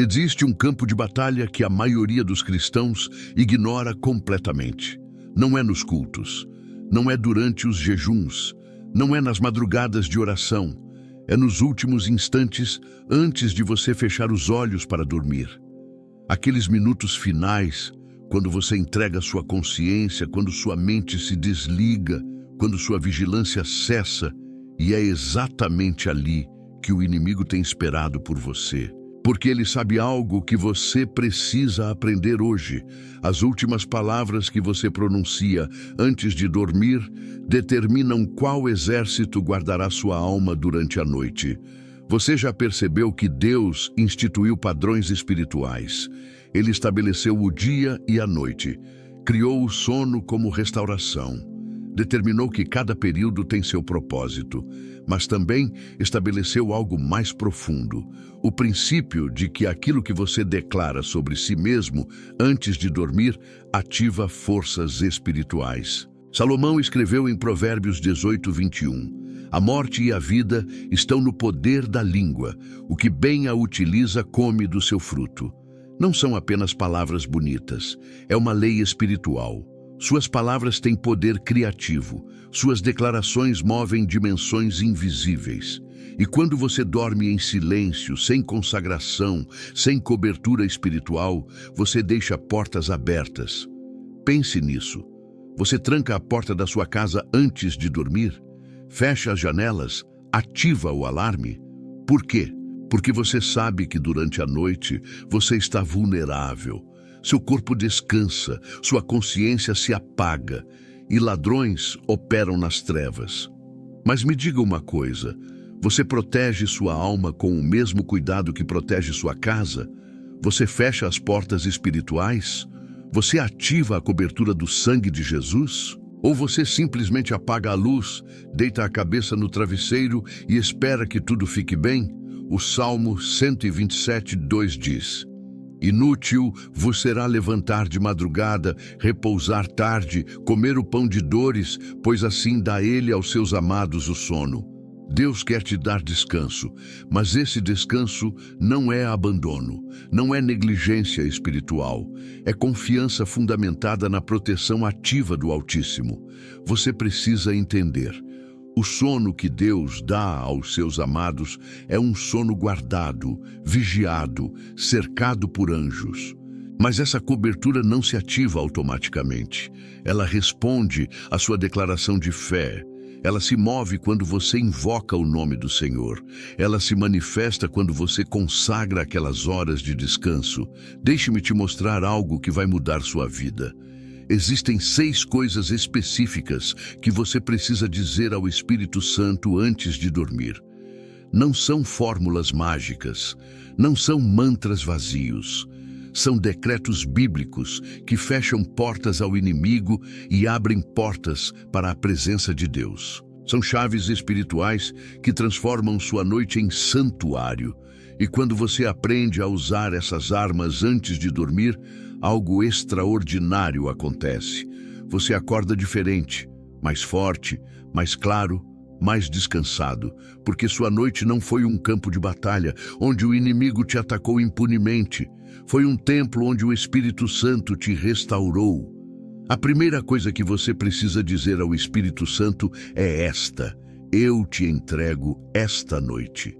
Existe um campo de batalha que a maioria dos cristãos ignora completamente. Não é nos cultos, não é durante os jejuns, não é nas madrugadas de oração, é nos últimos instantes antes de você fechar os olhos para dormir. Aqueles minutos finais, quando você entrega sua consciência, quando sua mente se desliga, quando sua vigilância cessa, e é exatamente ali que o inimigo tem esperado por você. Porque ele sabe algo que você precisa aprender hoje. As últimas palavras que você pronuncia antes de dormir determinam qual exército guardará sua alma durante a noite. Você já percebeu que Deus instituiu padrões espirituais? Ele estabeleceu o dia e a noite, criou o sono como restauração. Determinou que cada período tem seu propósito, mas também estabeleceu algo mais profundo, o princípio de que aquilo que você declara sobre si mesmo antes de dormir ativa forças espirituais. Salomão escreveu em Provérbios 18:21, a morte e a vida estão no poder da língua, o que bem a utiliza come do seu fruto. Não são apenas palavras bonitas, é uma lei espiritual. Suas palavras têm poder criativo, suas declarações movem dimensões invisíveis. E quando você dorme em silêncio, sem consagração, sem cobertura espiritual, você deixa portas abertas. Pense nisso. Você tranca a porta da sua casa antes de dormir? Fecha as janelas? Ativa o alarme? Por quê? Porque você sabe que durante a noite você está vulnerável. Seu corpo descansa, sua consciência se apaga e ladrões operam nas trevas. Mas me diga uma coisa, você protege sua alma com o mesmo cuidado que protege sua casa? Você fecha as portas espirituais? Você ativa a cobertura do sangue de Jesus? Ou você simplesmente apaga a luz, deita a cabeça no travesseiro e espera que tudo fique bem? O Salmo 127:2 diz: inútil vos será levantar de madrugada, repousar tarde, comer o pão de dores, pois assim dá ele aos seus amados o sono. Deus quer te dar descanso, mas esse descanso não é abandono, não é negligência espiritual, é confiança fundamentada na proteção ativa do Altíssimo. Você precisa entender. O sono que Deus dá aos seus amados é um sono guardado, vigiado, cercado por anjos. Mas essa cobertura não se ativa automaticamente. Ela responde à sua declaração de fé. Ela se move quando você invoca o nome do Senhor. Ela se manifesta quando você consagra aquelas horas de descanso. Deixe-me te mostrar algo que vai mudar sua vida. Existem 6 coisas específicas que você precisa dizer ao Espírito Santo antes de dormir. Não são fórmulas mágicas, não são mantras vazios. São decretos bíblicos que fecham portas ao inimigo e abrem portas para a presença de Deus. São chaves espirituais que transformam sua noite em santuário. E quando você aprende a usar essas armas antes de dormir, algo extraordinário acontece. Você acorda diferente, mais forte, mais claro, mais descansado, porque sua noite não foi um campo de batalha onde o inimigo te atacou impunemente. Foi um templo onde o Espírito Santo te restaurou. A primeira coisa que você precisa dizer ao Espírito Santo é esta: eu te entrego esta noite.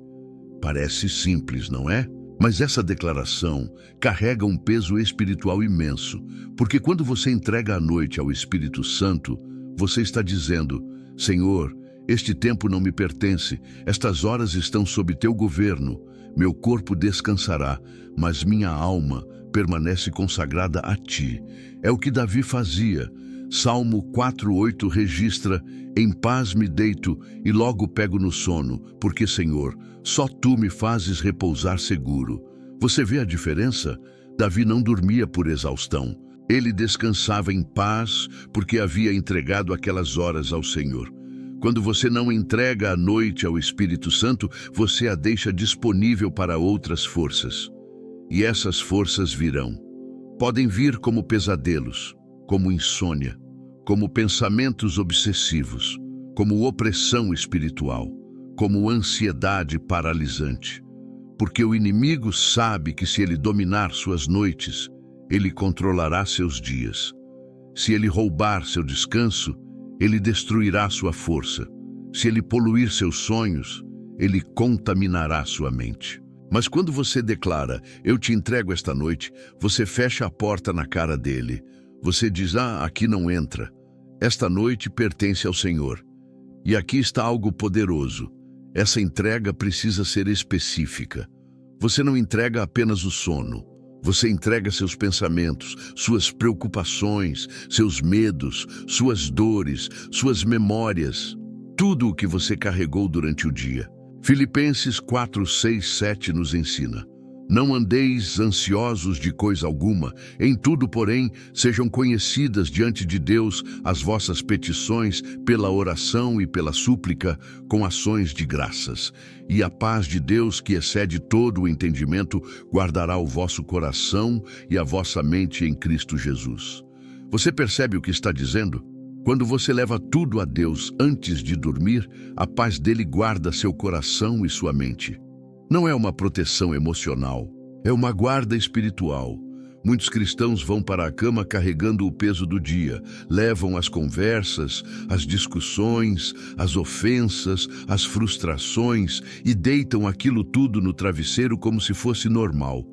Parece simples, não é? Mas essa declaração carrega um peso espiritual imenso, porque quando você entrega a noite ao Espírito Santo, você está dizendo: Senhor, este tempo não me pertence, estas horas estão sob teu governo. Meu corpo descansará, mas minha alma permanece consagrada a ti. É o que Davi fazia. Salmo 4:8 registra: em paz me deito e logo pego no sono, porque, Senhor, só tu me fazes repousar seguro. Você vê a diferença? Davi não dormia por exaustão. Ele descansava em paz porque havia entregado aquelas horas ao Senhor. Quando você não entrega a noite ao Espírito Santo, você a deixa disponível para outras forças. E essas forças virão. Podem vir como pesadelos, como insônia, como pensamentos obsessivos, como opressão espiritual, como ansiedade paralisante. porque o inimigo sabe que se ele dominar suas noites, ele controlará seus dias. Se ele roubar seu descanso, ele destruirá sua força. Se ele poluir seus sonhos, ele contaminará sua mente. Mas quando você declara, eu te entrego esta noite, você fecha a porta na cara dele. Você diz, aqui não entra. Esta noite pertence ao Senhor. E aqui está algo poderoso. Essa entrega precisa ser específica. Você não entrega apenas o sono. Você entrega seus pensamentos, suas preocupações, seus medos, suas dores, suas memórias, tudo o que você carregou durante o dia. Filipenses 4, 6, 7 nos ensina: não andeis ansiosos de coisa alguma, em tudo, porém, sejam conhecidas diante de Deus as vossas petições pela oração e pela súplica, com ações de graças. E a paz de Deus, que excede todo o entendimento, guardará o vosso coração e a vossa mente em Cristo Jesus. Você percebe o que está dizendo? Quando você leva tudo a Deus antes de dormir, a paz dele guarda seu coração e sua mente. Não é uma proteção emocional, é uma guarda espiritual. Muitos cristãos vão para a cama carregando o peso do dia, levam as conversas, as discussões, as ofensas, as frustrações e deitam aquilo tudo no travesseiro como se fosse normal.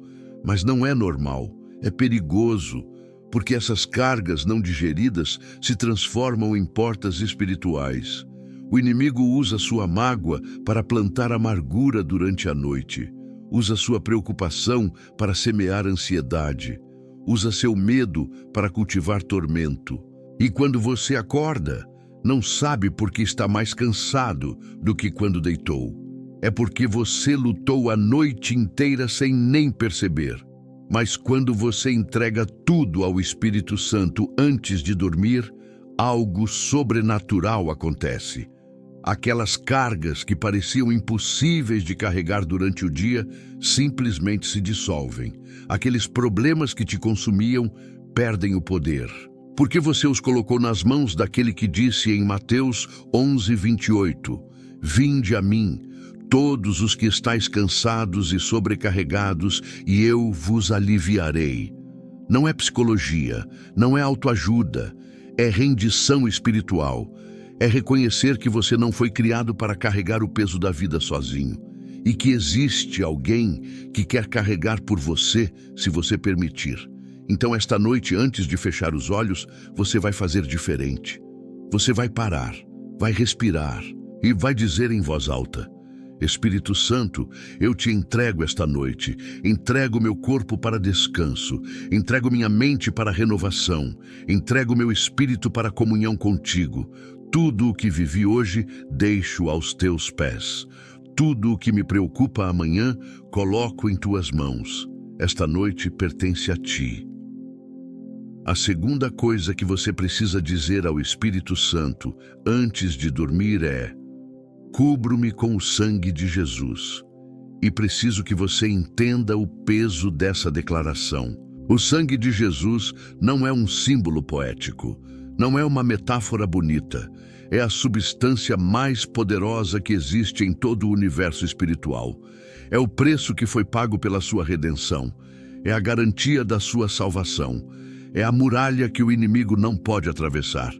Mas não é normal, é perigoso, porque essas cargas não digeridas se transformam em portas espirituais. O inimigo usa sua mágoa para plantar amargura durante a noite. Usa sua preocupação para semear ansiedade. Usa seu medo para cultivar tormento. E quando você acorda, não sabe porque está mais cansado do que quando deitou. É porque você lutou a noite inteira sem nem perceber. Mas quando você entrega tudo ao Espírito Santo antes de dormir, algo sobrenatural acontece. Aquelas cargas que pareciam impossíveis de carregar durante o dia simplesmente se dissolvem. Aqueles problemas que te consumiam perdem o poder. Porque você os colocou nas mãos daquele que disse em Mateus 11, 28, vinde a mim, todos os que estáis cansados e sobrecarregados, e eu vos aliviarei. Não é psicologia, não é autoajuda, é rendição espiritual. É reconhecer que você não foi criado para carregar o peso da vida sozinho e que existe alguém que quer carregar por você, se você permitir. Então, esta noite, antes de fechar os olhos, você vai fazer diferente. Você vai parar, vai respirar e vai dizer em voz alta: Espírito Santo, eu te entrego esta noite, entrego meu corpo para descanso, entrego minha mente para renovação, entrego meu espírito para comunhão contigo. Tudo o que vivi hoje, deixo aos teus pés. Tudo o que me preocupa amanhã, coloco em tuas mãos. Esta noite pertence a ti. A segunda coisa que você precisa dizer ao Espírito Santo antes de dormir é: cubro-me com o sangue de Jesus. E preciso que você entenda o peso dessa declaração. O sangue de Jesus não é um símbolo poético, não é uma metáfora bonita, é a substância mais poderosa que existe em todo o universo espiritual. É o preço que foi pago pela sua redenção, é a garantia da sua salvação, é a muralha que o inimigo não pode atravessar.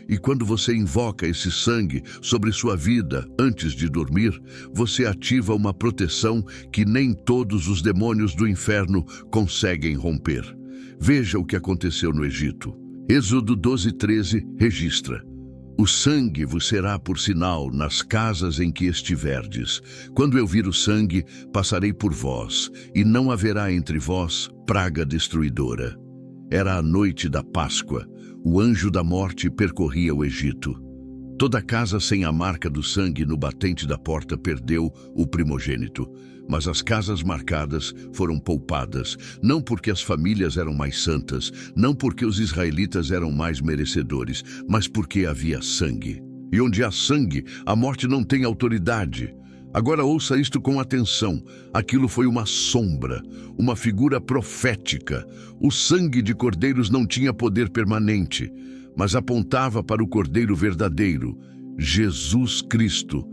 E quando você invoca esse sangue sobre sua vida antes de dormir, você ativa uma proteção que nem todos os demônios do inferno conseguem romper. Veja o que aconteceu no Egito. Êxodo 12:13 registra: o sangue vos será por sinal nas casas em que estiverdes. Quando eu vir o sangue, passarei por vós, e não haverá entre vós praga destruidora. Era a noite da Páscoa. O anjo da morte percorria o Egito. Toda casa sem a marca do sangue no batente da porta perdeu o primogênito. Mas as casas marcadas foram poupadas, não porque as famílias eram mais santas, não porque os israelitas eram mais merecedores, mas porque havia sangue. E onde há sangue, a morte não tem autoridade. Agora ouça isto com atenção. Aquilo foi uma sombra, uma figura profética. O sangue de cordeiros não tinha poder permanente, mas apontava para o Cordeiro verdadeiro, Jesus Cristo.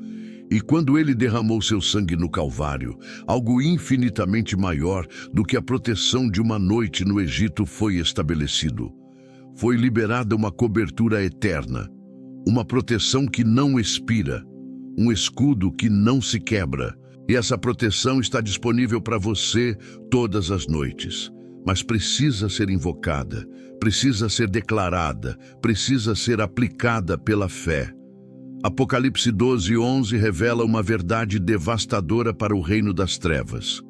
E quando ele derramou seu sangue no Calvário, algo infinitamente maior do que a proteção de uma noite no Egito foi estabelecido. Foi liberada uma cobertura eterna, uma proteção que não expira, um escudo que não se quebra. E essa proteção está disponível para você todas as noites. Mas precisa ser invocada, precisa ser declarada, precisa ser aplicada pela fé. Apocalipse 12:11 revela uma verdade devastadora para o reino das trevas.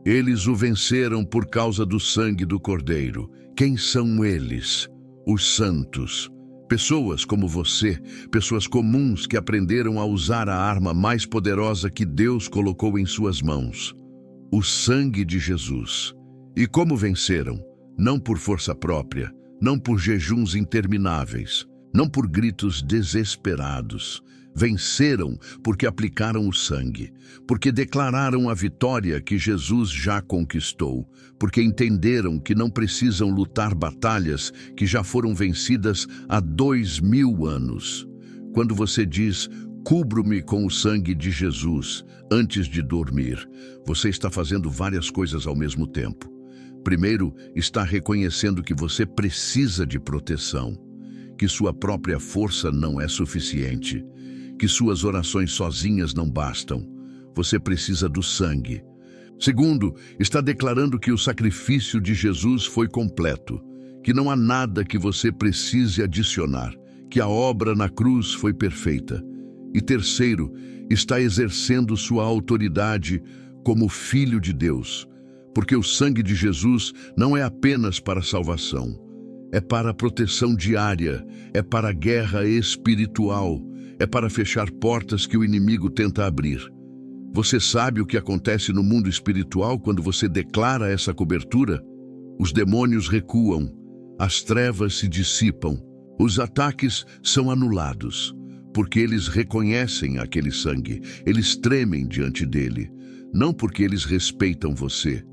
Eles o venceram por causa do sangue do Cordeiro. Quem são eles? Os santos. Pessoas como você, pessoas comuns que aprenderam a usar a arma mais poderosa que Deus colocou em suas mãos. O sangue de Jesus. E como venceram? Não por força própria, não por jejuns intermináveis, não por gritos desesperados. Venceram porque aplicaram o sangue, porque declararam a vitória que Jesus já conquistou, porque entenderam que não precisam lutar batalhas que já foram vencidas há 2000 anos. Quando você diz, cubro-me com o sangue de Jesus antes de dormir, você está fazendo várias coisas ao mesmo tempo. Primeiro, está reconhecendo que você precisa de proteção, que sua própria força não é suficiente, que suas orações sozinhas não bastam. Você precisa do sangue. Segundo, está declarando que o sacrifício de Jesus foi completo, que não há nada que você precise adicionar, que a obra na cruz foi perfeita. E terceiro, está exercendo sua autoridade como filho de Deus, porque o sangue de Jesus não é apenas para salvação, é para a proteção diária, é para a guerra espiritual, é para fechar portas que o inimigo tenta abrir. Você sabe o que acontece no mundo espiritual quando você declara essa cobertura? Os demônios recuam, as trevas se dissipam, os ataques são anulados, porque eles reconhecem aquele sangue, eles tremem diante dele, não porque eles respeitam você,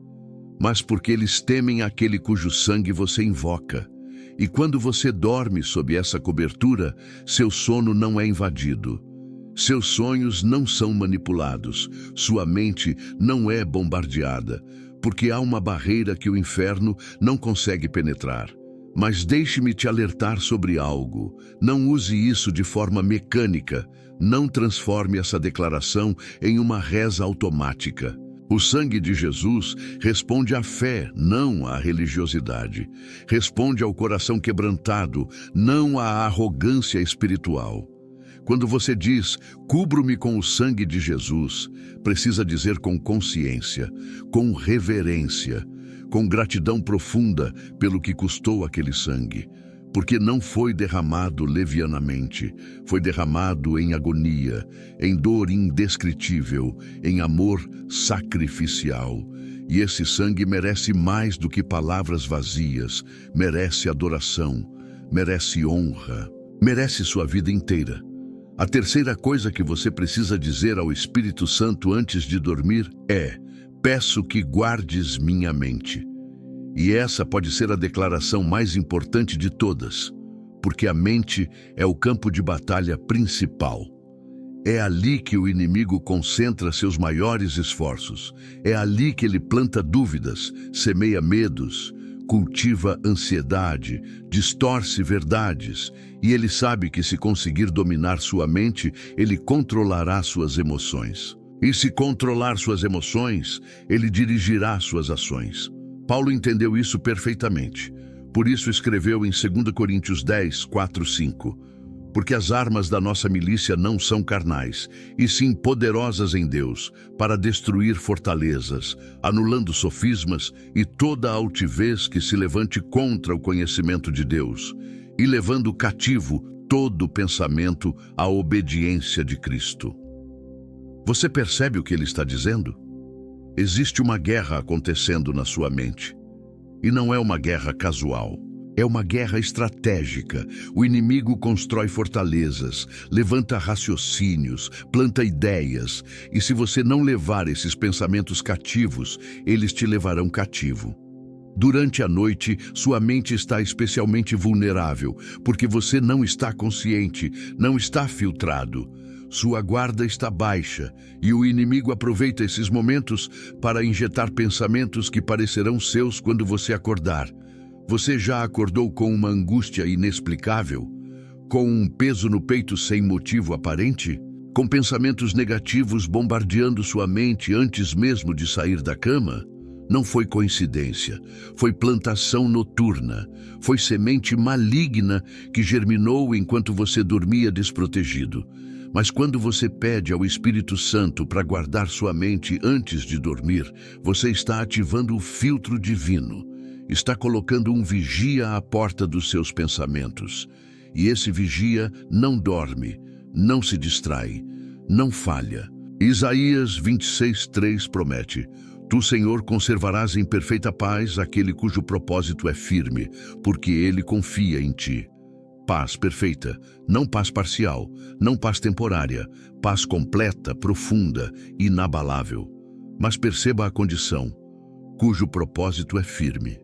mas porque eles temem aquele cujo sangue você invoca. E quando você dorme sob essa cobertura, seu sono não é invadido. Seus sonhos não são manipulados, sua mente não é bombardeada, porque há uma barreira que o inferno não consegue penetrar. Mas deixe-me te alertar sobre algo. Não use isso de forma mecânica. Não transforme essa declaração em uma reza automática. O sangue de Jesus responde à fé, não à religiosidade. Responde ao coração quebrantado, não à arrogância espiritual. Quando você diz, cubro-me com o sangue de Jesus, precisa dizer com consciência, com reverência, com gratidão profunda pelo que custou aquele sangue. Porque não foi derramado levianamente, foi derramado em agonia, em dor indescritível, em amor sacrificial. E esse sangue merece mais do que palavras vazias, merece adoração, merece honra, merece sua vida inteira. A terceira coisa que você precisa dizer ao Espírito Santo antes de dormir é: peço que guardes minha mente. E essa pode ser a declaração mais importante de todas, porque a mente é o campo de batalha principal. É ali que o inimigo concentra seus maiores esforços. É ali que ele planta dúvidas, semeia medos, cultiva ansiedade, distorce verdades. E ele sabe que se conseguir dominar sua mente, ele controlará suas emoções. E se controlar suas emoções, ele dirigirá suas ações. Paulo entendeu isso perfeitamente. Por isso escreveu em 2 Coríntios 10, 4, 5. Porque as armas da nossa milícia não são carnais, e sim poderosas em Deus, para destruir fortalezas, anulando sofismas e toda a altivez que se levante contra o conhecimento de Deus, e levando cativo todo pensamento à obediência de Cristo. Você percebe o que ele está dizendo? Existe uma guerra acontecendo na sua mente. E não é uma guerra casual. É uma guerra estratégica. O inimigo constrói fortalezas, levanta raciocínios, planta ideias. E se você não levar esses pensamentos cativos, eles te levarão cativo. Durante a noite, sua mente está especialmente vulnerável, porque você não está consciente, não está filtrado. Sua guarda está baixa e o inimigo aproveita esses momentos para injetar pensamentos que parecerão seus quando você acordar. Você já acordou com uma angústia inexplicável? Com um peso no peito sem motivo aparente? Com pensamentos negativos bombardeando sua mente antes mesmo de sair da cama? Não foi coincidência, foi plantação noturna, foi semente maligna que germinou enquanto você dormia desprotegido. Mas quando você pede ao Espírito Santo para guardar sua mente antes de dormir, você está ativando o filtro divino, está colocando um vigia à porta dos seus pensamentos. E esse vigia não dorme, não se distrai, não falha. Isaías 26:3 promete: Tu, Senhor, conservarás em perfeita paz aquele cujo propósito é firme, porque ele confia em ti. Paz perfeita, não paz parcial, não paz temporária, paz completa, profunda, inabalável. Mas perceba a condição, cujo propósito é firme.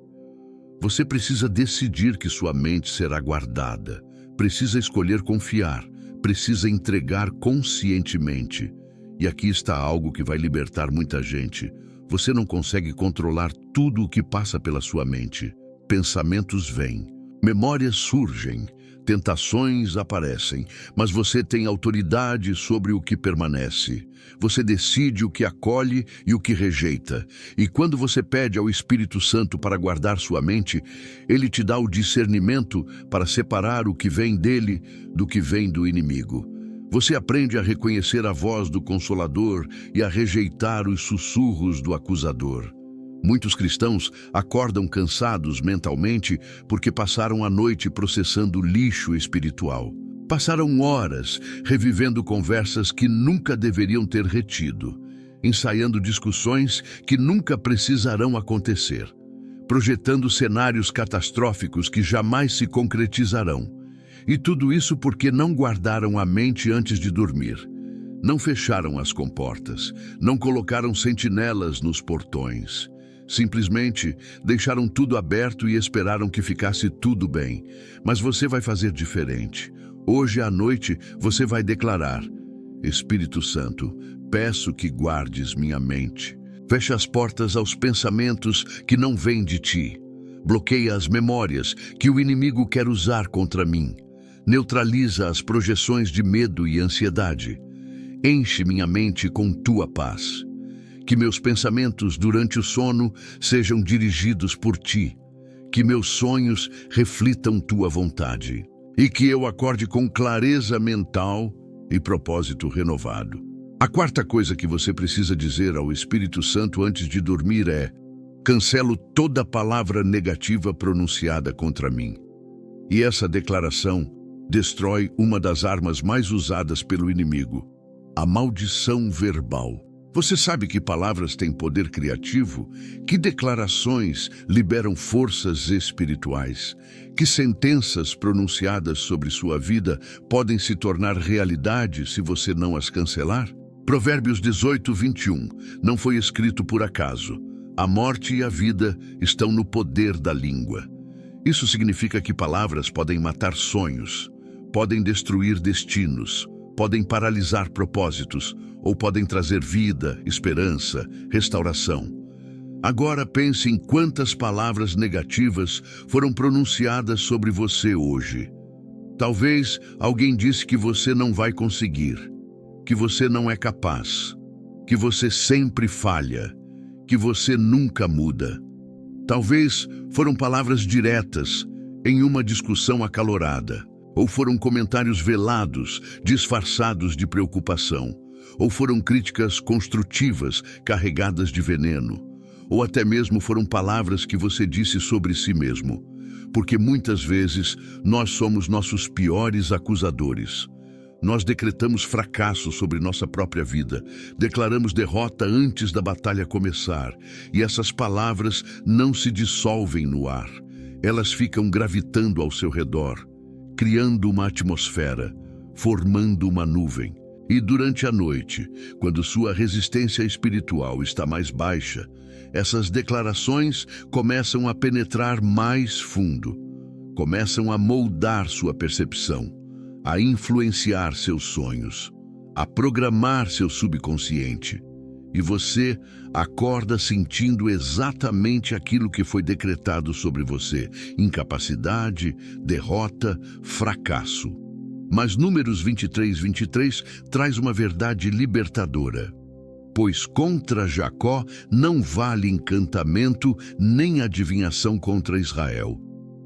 Você precisa decidir que sua mente será guardada, precisa escolher confiar, precisa entregar conscientemente. E aqui está algo que vai libertar muita gente. Você não consegue controlar tudo o que passa pela sua mente. Pensamentos vêm, memórias surgem, tentações aparecem, mas você tem autoridade sobre o que permanece. Você decide o que acolhe e o que rejeita. E quando você pede ao Espírito Santo para guardar sua mente, ele te dá o discernimento para separar o que vem dele do que vem do inimigo. Você aprende a reconhecer a voz do Consolador e a rejeitar os sussurros do acusador. Muitos cristãos acordam cansados mentalmente porque passaram a noite processando lixo espiritual. Passaram horas revivendo conversas que nunca deveriam ter retido, ensaiando discussões que nunca precisarão acontecer, projetando cenários catastróficos que jamais se concretizarão. E tudo isso porque não guardaram a mente antes de dormir. Não fecharam as comportas, não colocaram sentinelas nos portões. Simplesmente deixaram tudo aberto e esperaram que ficasse tudo bem. Mas você vai fazer diferente. Hoje à noite você vai declarar: Espírito Santo, peço que guardes minha mente. Feche as portas aos pensamentos que não vêm de ti. Bloqueia as memórias que o inimigo quer usar contra mim. Neutraliza as projeções de medo e ansiedade. Enche minha mente com tua paz. Que meus pensamentos durante o sono sejam dirigidos por ti. Que meus sonhos reflitam tua vontade. E que eu acorde com clareza mental e propósito renovado. A quarta coisa que você precisa dizer ao Espírito Santo antes de dormir é: cancelo toda palavra negativa pronunciada contra mim. E essa declaração destrói uma das armas mais usadas pelo inimigo: a maldição verbal. Você sabe que palavras têm poder criativo? Que declarações liberam forças espirituais? Que sentenças pronunciadas sobre sua vida podem se tornar realidade se você não as cancelar? Provérbios 18:21 não foi escrito por acaso. A morte e a vida estão no poder da língua. Isso significa que palavras podem matar sonhos, podem destruir destinos, podem paralisar propósitos, ou podem trazer vida, esperança, restauração. Agora pense em quantas palavras negativas foram pronunciadas sobre você hoje. Talvez alguém disse que você não vai conseguir, que você não é capaz, que você sempre falha, que você nunca muda. Talvez foram palavras diretas em uma discussão acalorada, ou foram comentários velados, disfarçados de preocupação, ou foram críticas construtivas, carregadas de veneno, ou até mesmo foram palavras que você disse sobre si mesmo, porque muitas vezes nós somos nossos piores acusadores. Nós decretamos fracasso sobre nossa própria vida, declaramos derrota antes da batalha começar, e essas palavras não se dissolvem no ar, elas ficam gravitando ao seu redor, criando uma atmosfera, formando uma nuvem. E durante a noite, quando sua resistência espiritual está mais baixa, essas declarações começam a penetrar mais fundo, começam a moldar sua percepção, a influenciar seus sonhos, a programar seu subconsciente. E você acorda sentindo exatamente aquilo que foi decretado sobre você: incapacidade, derrota, fracasso. Mas Números 23 traz uma verdade libertadora. Pois contra Jacó não vale encantamento nem adivinhação contra Israel.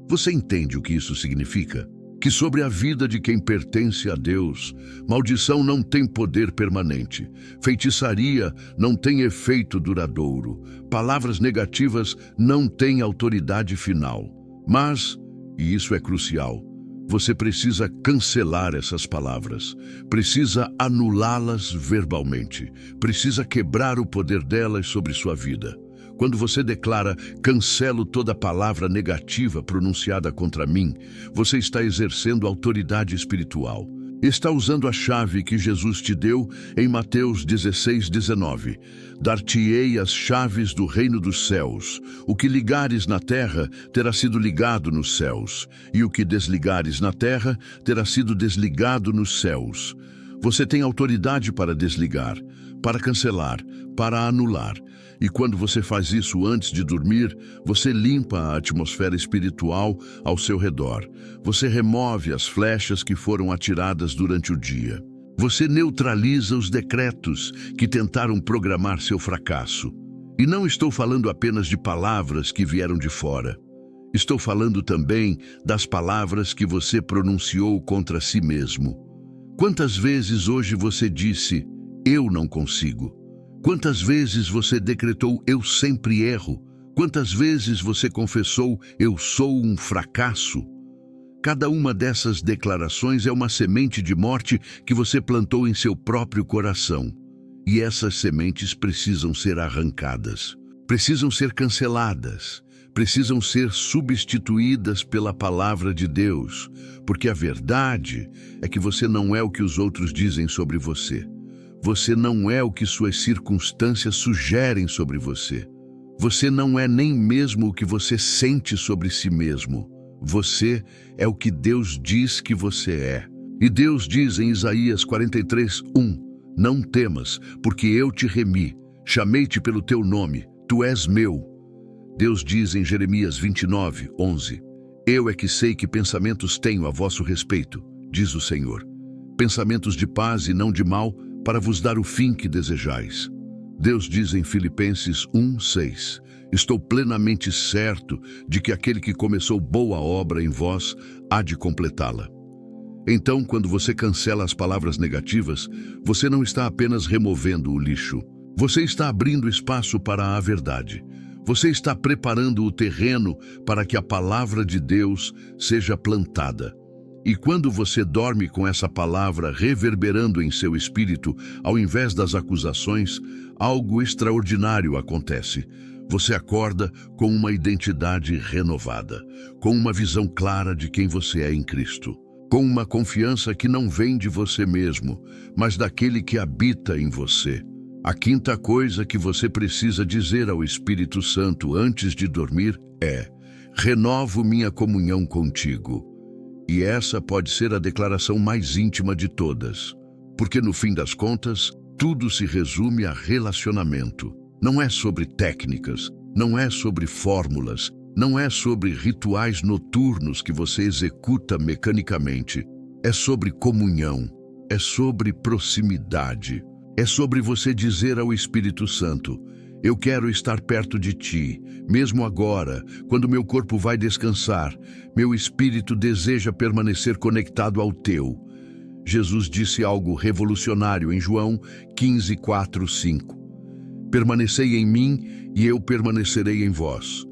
Você entende o que isso significa? Que sobre a vida de quem pertence a Deus, maldição não tem poder permanente, feitiçaria não tem efeito duradouro, palavras negativas não têm autoridade final. Mas, e isso é crucial, você precisa cancelar essas palavras, precisa anulá-las verbalmente, precisa quebrar o poder delas sobre sua vida. Quando você declara, cancelo toda palavra negativa pronunciada contra mim, você está exercendo autoridade espiritual. Está usando a chave que Jesus te deu em Mateus 16:19. Dar-te-ei as chaves do reino dos céus. O que ligares na terra terá sido ligado nos céus, e o que desligares na terra terá sido desligado nos céus. Você tem autoridade para desligar, para cancelar, para anular. E quando você faz isso antes de dormir, você limpa a atmosfera espiritual ao seu redor. Você remove as flechas que foram atiradas durante o dia. Você neutraliza os decretos que tentaram programar seu fracasso. E não estou falando apenas de palavras que vieram de fora. Estou falando também das palavras que você pronunciou contra si mesmo. Quantas vezes hoje você disse, eu não consigo? Quantas vezes você decretou, eu sempre erro? Quantas vezes você confessou, eu sou um fracasso? Cada uma dessas declarações é uma semente de morte que você plantou em seu próprio coração. E essas sementes precisam ser arrancadas, precisam ser canceladas, precisam ser substituídas pela palavra de Deus, porque a verdade é que você não é o que os outros dizem sobre você. Você não é o que suas circunstâncias sugerem sobre você. Você não é nem mesmo o que você sente sobre si mesmo. Você é o que Deus diz que você é. E Deus diz em Isaías 43:1, não temas, porque eu te remi, chamei-te pelo teu nome, tu és meu. Deus diz em Jeremias 29:11, eu é que sei que pensamentos tenho a vosso respeito, diz o Senhor. Pensamentos de paz e não de mal, para vos dar o fim que desejais. Deus diz em Filipenses 1:6, estou plenamente certo de que aquele que começou boa obra em vós há de completá-la. Então, quando você cancela as palavras negativas, você não está apenas removendo o lixo. Você está abrindo espaço para a verdade. Você está preparando o terreno para que a palavra de Deus seja plantada. E quando você dorme com essa palavra reverberando em seu espírito, ao invés das acusações, algo extraordinário acontece. Você acorda com uma identidade renovada, com uma visão clara de quem você é em Cristo, com uma confiança que não vem de você mesmo, mas daquele que habita em você. A quinta coisa que você precisa dizer ao Espírito Santo antes de dormir é: renovo minha comunhão contigo. E essa pode ser a declaração mais íntima de todas, porque no fim das contas, tudo se resume a relacionamento. Não é sobre técnicas, não é sobre fórmulas, não é sobre rituais noturnos que você executa mecanicamente. É sobre comunhão, é sobre proximidade, é sobre você dizer ao Espírito Santo: eu quero estar perto de ti, mesmo agora, quando meu corpo vai descansar, meu espírito deseja permanecer conectado ao teu. Jesus disse algo revolucionário em João 15:4-5. Permanecei em mim e eu permanecerei em vós.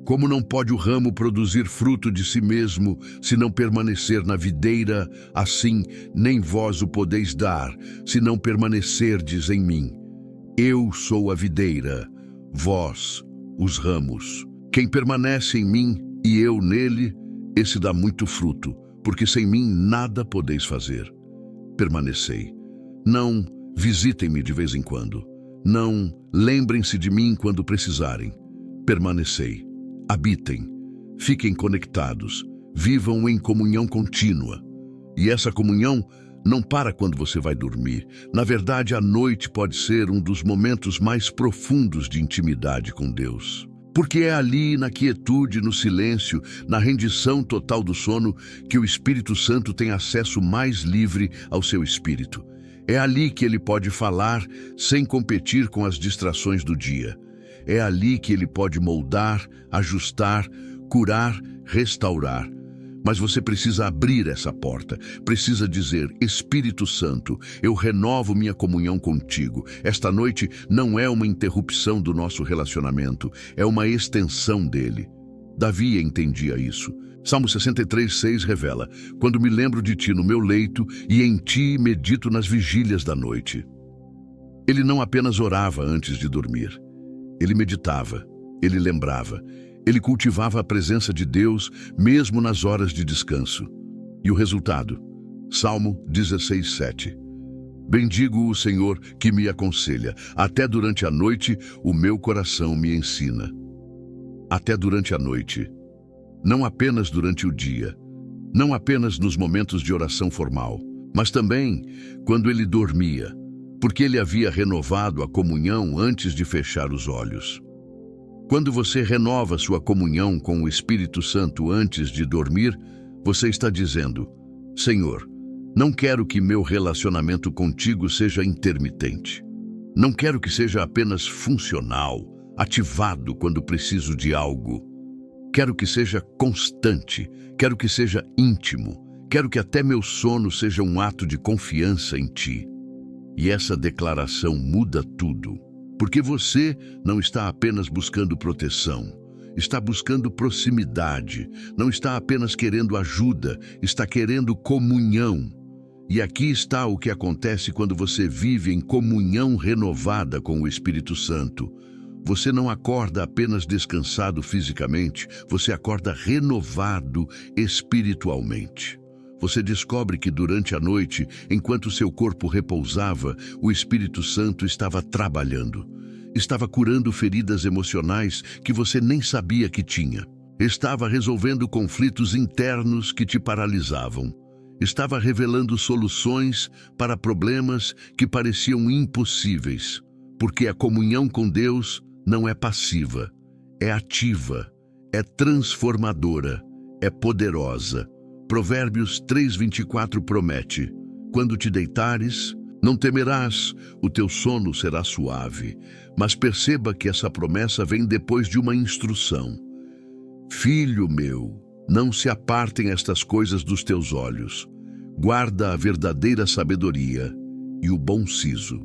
Como não pode o ramo produzir fruto de si mesmo, se não permanecer na videira, assim nem vós o podeis dar, se não permanecerdes em mim. Eu sou a videira, vós, os ramos. Quem permanece em mim e eu nele, esse dá muito fruto, porque sem mim nada podeis fazer. Permanecei. Não visitem-me de vez em quando. Não lembrem-se de mim quando precisarem. Permanecei. Habitem. Fiquem conectados. Vivam em comunhão contínua. E essa comunhão não para quando você vai dormir. Na verdade, a noite pode ser um dos momentos mais profundos de intimidade com Deus. Porque é ali, na quietude, no silêncio, na rendição total do sono, que o Espírito Santo tem acesso mais livre ao seu espírito. É ali que ele pode falar sem competir com as distrações do dia. É ali que ele pode moldar, ajustar, curar, restaurar. Mas você precisa abrir essa porta, precisa dizer: Espírito Santo, eu renovo minha comunhão contigo. Esta noite não é uma interrupção do nosso relacionamento, é uma extensão dele. Davi entendia isso. Salmo 63:6 revela: quando me lembro de ti no meu leito e em ti medito nas vigílias da noite. Ele não apenas orava antes de dormir, ele meditava, ele lembrava. Ele cultivava a presença de Deus mesmo nas horas de descanso. E o resultado? Salmo 16:7. Bendigo o Senhor que me aconselha. Até durante a noite o meu coração me ensina. Até durante a noite. Não apenas durante o dia. Não apenas nos momentos de oração formal. Mas também quando ele dormia. Porque ele havia renovado a comunhão antes de fechar os olhos. Quando você renova sua comunhão com o Espírito Santo antes de dormir, você está dizendo: Senhor, não quero que meu relacionamento contigo seja intermitente. Não quero que seja apenas funcional, ativado quando preciso de algo. Quero que seja constante, quero que seja íntimo, quero que até meu sono seja um ato de confiança em ti. E essa declaração muda tudo. Porque você não está apenas buscando proteção, está buscando proximidade, não está apenas querendo ajuda, está querendo comunhão. E aqui está o que acontece quando você vive em comunhão renovada com o Espírito Santo. Você não acorda apenas descansado fisicamente, você acorda renovado espiritualmente. Você descobre que durante a noite, enquanto seu corpo repousava, o Espírito Santo estava trabalhando. Estava curando feridas emocionais que você nem sabia que tinha. Estava resolvendo conflitos internos que te paralisavam. Estava revelando soluções para problemas que pareciam impossíveis. Porque a comunhão com Deus não é passiva, é ativa, é transformadora, é poderosa. Provérbios 3:24 promete: quando te deitares, não temerás, o teu sono será suave. Mas perceba que essa promessa vem depois de uma instrução. Filho meu, não se apartem estas coisas dos teus olhos. Guarda a verdadeira sabedoria e o bom siso.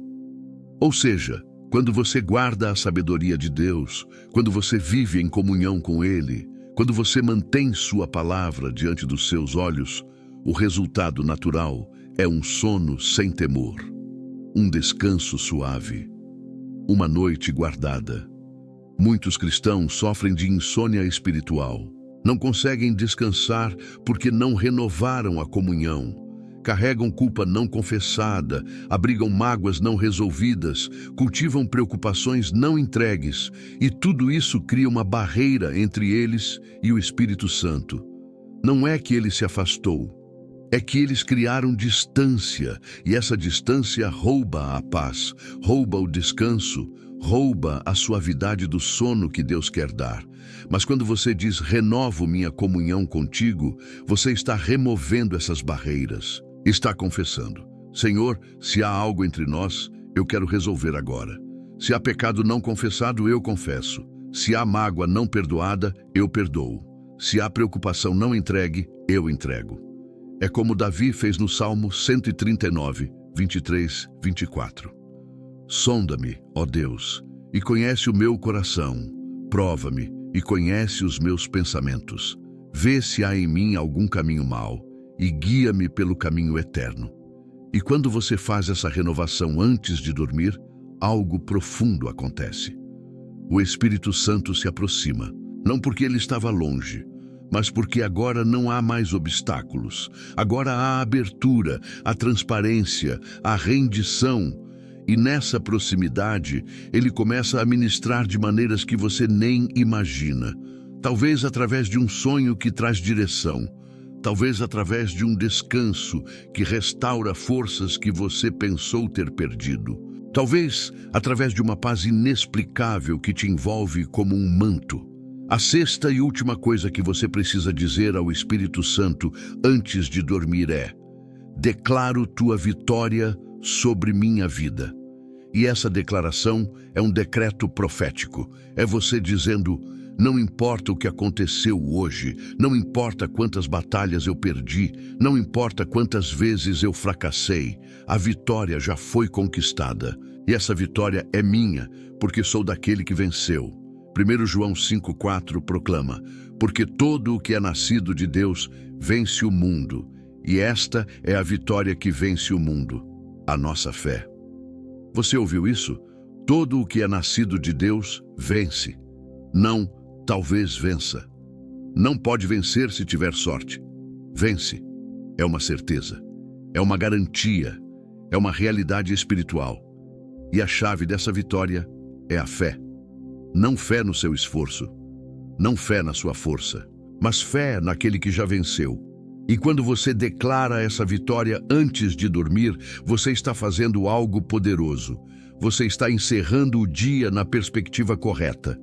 Ou seja, quando você guarda a sabedoria de Deus, quando você vive em comunhão com Ele, quando você mantém sua palavra diante dos seus olhos, o resultado natural é um sono sem temor, um descanso suave, uma noite guardada. Muitos cristãos sofrem de insônia espiritual. Não conseguem descansar porque não renovaram a comunhão. Carregam culpa não confessada, abrigam mágoas não resolvidas, cultivam preocupações não entregues, e tudo isso cria uma barreira entre eles e o Espírito Santo. Não é que ele se afastou, é que eles criaram distância, e essa distância rouba a paz, rouba o descanso, rouba a suavidade do sono que Deus quer dar. Mas quando você diz: renovo minha comunhão contigo, você está removendo essas barreiras. Está confessando: Senhor, se há algo entre nós, eu quero resolver agora. Se há pecado não confessado, eu confesso. Se há mágoa não perdoada, eu perdoo. Se há preocupação não entregue, eu entrego. É como Davi fez no Salmo 139, 23, 24. Sonda-me, ó Deus, e conhece o meu coração. Prova-me e conhece os meus pensamentos. Vê se há em mim algum caminho mau e guia-me pelo caminho eterno. E quando você faz essa renovação antes de dormir, algo profundo acontece. O Espírito Santo se aproxima, não porque ele estava longe, mas porque agora não há mais obstáculos. Agora há a abertura, a transparência, a rendição. E nessa proximidade, ele começa a ministrar de maneiras que você nem imagina. Talvez através de um sonho que traz direção. talvez através de um descanso que restaura forças que você pensou ter perdido. Talvez através de uma paz inexplicável que te envolve como um manto. A sexta e última coisa que você precisa dizer ao Espírito Santo antes de dormir é: declaro tua vitória sobre minha vida. E essa declaração é um decreto profético. É você dizendo: não importa o que aconteceu hoje, não importa quantas batalhas eu perdi, não importa quantas vezes eu fracassei, a vitória já foi conquistada. E essa vitória é minha, porque sou daquele que venceu. 1 João 5,4 proclama: porque todo o que é nascido de Deus vence o mundo, e esta é a vitória que vence o mundo, a nossa fé. Você ouviu isso? Todo o que é nascido de Deus vence. Não, talvez vença. Não pode vencer se tiver sorte. Vence. É uma certeza. É uma garantia. É uma realidade espiritual. E a chave dessa vitória é a fé. Não fé no seu esforço. Não fé na sua força. Mas fé naquele que já venceu. E quando você declara essa vitória antes de dormir, você está fazendo algo poderoso. Você está encerrando o dia na perspectiva correta.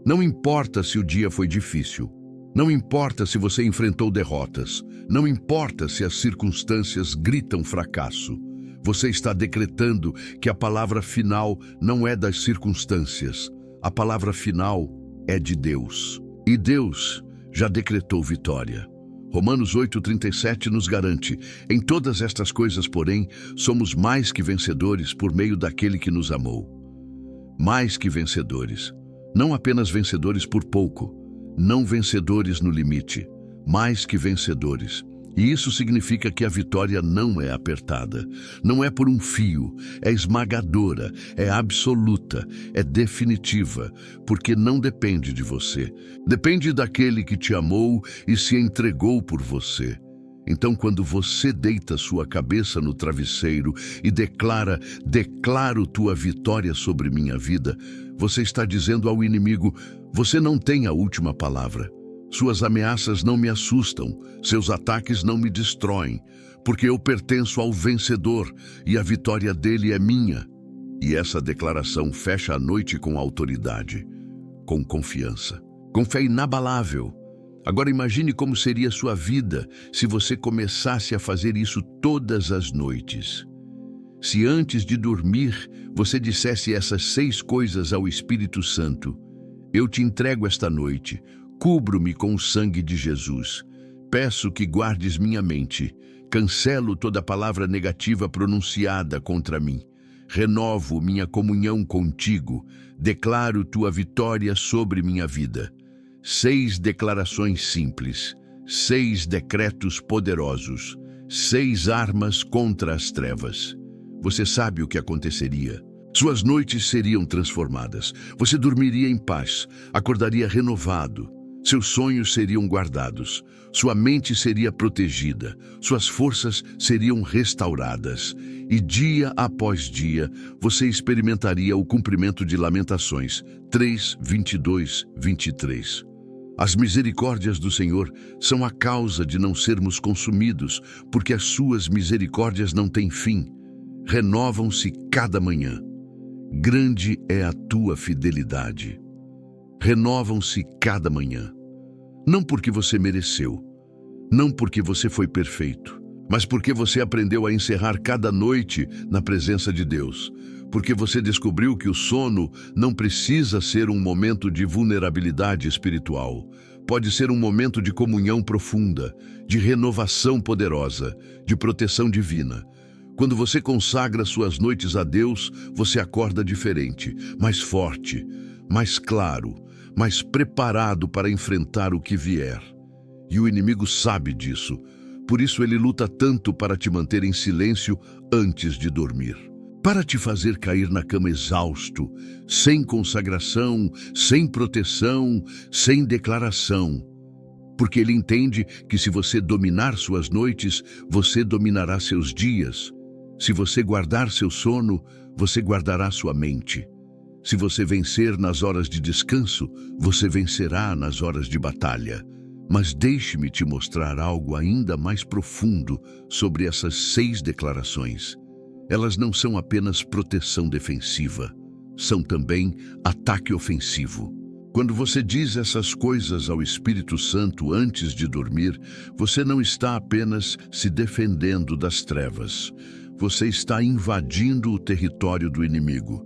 Não importa se o dia foi difícil. Não importa se você enfrentou derrotas. Não importa se as circunstâncias gritam fracasso. Você está decretando que a palavra final não é das circunstâncias. A palavra final é de Deus. E Deus já decretou vitória. Romanos 8,37 nos garante: em todas estas coisas, porém, somos mais que vencedores por meio daquele que nos amou. Mais que vencedores. Não apenas vencedores por pouco, não vencedores no limite, mais que vencedores. E isso significa que a vitória não é apertada, não é por um fio, é esmagadora, é absoluta, é definitiva, porque não depende de você. Depende daquele que te amou e se entregou por você. Então, quando você deita sua cabeça no travesseiro e declaro tua vitória sobre minha vida, você está dizendo ao inimigo: você não tem a última palavra. Suas ameaças não me assustam, seus ataques não me destroem, porque eu pertenço ao vencedor e a vitória dele é minha. E essa declaração fecha a noite com autoridade, com confiança, com fé inabalável. Agora imagine como seria sua vida se você começasse a fazer isso todas as noites. Se antes de dormir você dissesse essas 6 coisas ao Espírito Santo: eu te entrego esta noite, cubro-me com o sangue de Jesus. Peço que guardes minha mente. Cancelo toda palavra negativa pronunciada contra mim. Renovo minha comunhão contigo. Declaro tua vitória sobre minha vida. 6 declarações simples. 6 decretos poderosos. 6 armas contra as trevas. Você sabe o que aconteceria? Suas noites seriam transformadas. Você dormiria em paz. Acordaria renovado. Seus sonhos seriam guardados, sua mente seria protegida, suas forças seriam restauradas, e dia após dia você experimentaria o cumprimento de Lamentações 3, 22, 23. As misericórdias do Senhor são a causa de não sermos consumidos, porque as suas misericórdias não têm fim, renovam-se cada manhã. Grande é a tua fidelidade. Renovam-se cada manhã. Não porque você mereceu, não porque você foi perfeito, mas porque você aprendeu a encerrar cada noite na presença de Deus, porque você descobriu que o sono não precisa ser um momento de vulnerabilidade espiritual. Pode ser um momento de comunhão profunda, de renovação poderosa, de proteção divina. Quando você consagra suas noites a Deus, você acorda diferente, mais forte, mais claro, mais preparado para enfrentar o que vier. E o inimigo sabe disso, por isso ele luta tanto para te manter em silêncio antes de dormir. Para te fazer cair na cama exausto, sem consagração, sem proteção, sem declaração. Porque ele entende que se você dominar suas noites, você dominará seus dias. Se você guardar seu sono, você guardará sua mente. Se você vencer nas horas de descanso, você vencerá nas horas de batalha. Mas deixe-me te mostrar algo ainda mais profundo sobre essas 6 declarações. Elas não são apenas proteção defensiva, são também ataque ofensivo. Quando você diz essas coisas ao Espírito Santo antes de dormir, você não está apenas se defendendo das trevas. Você está invadindo o território do inimigo.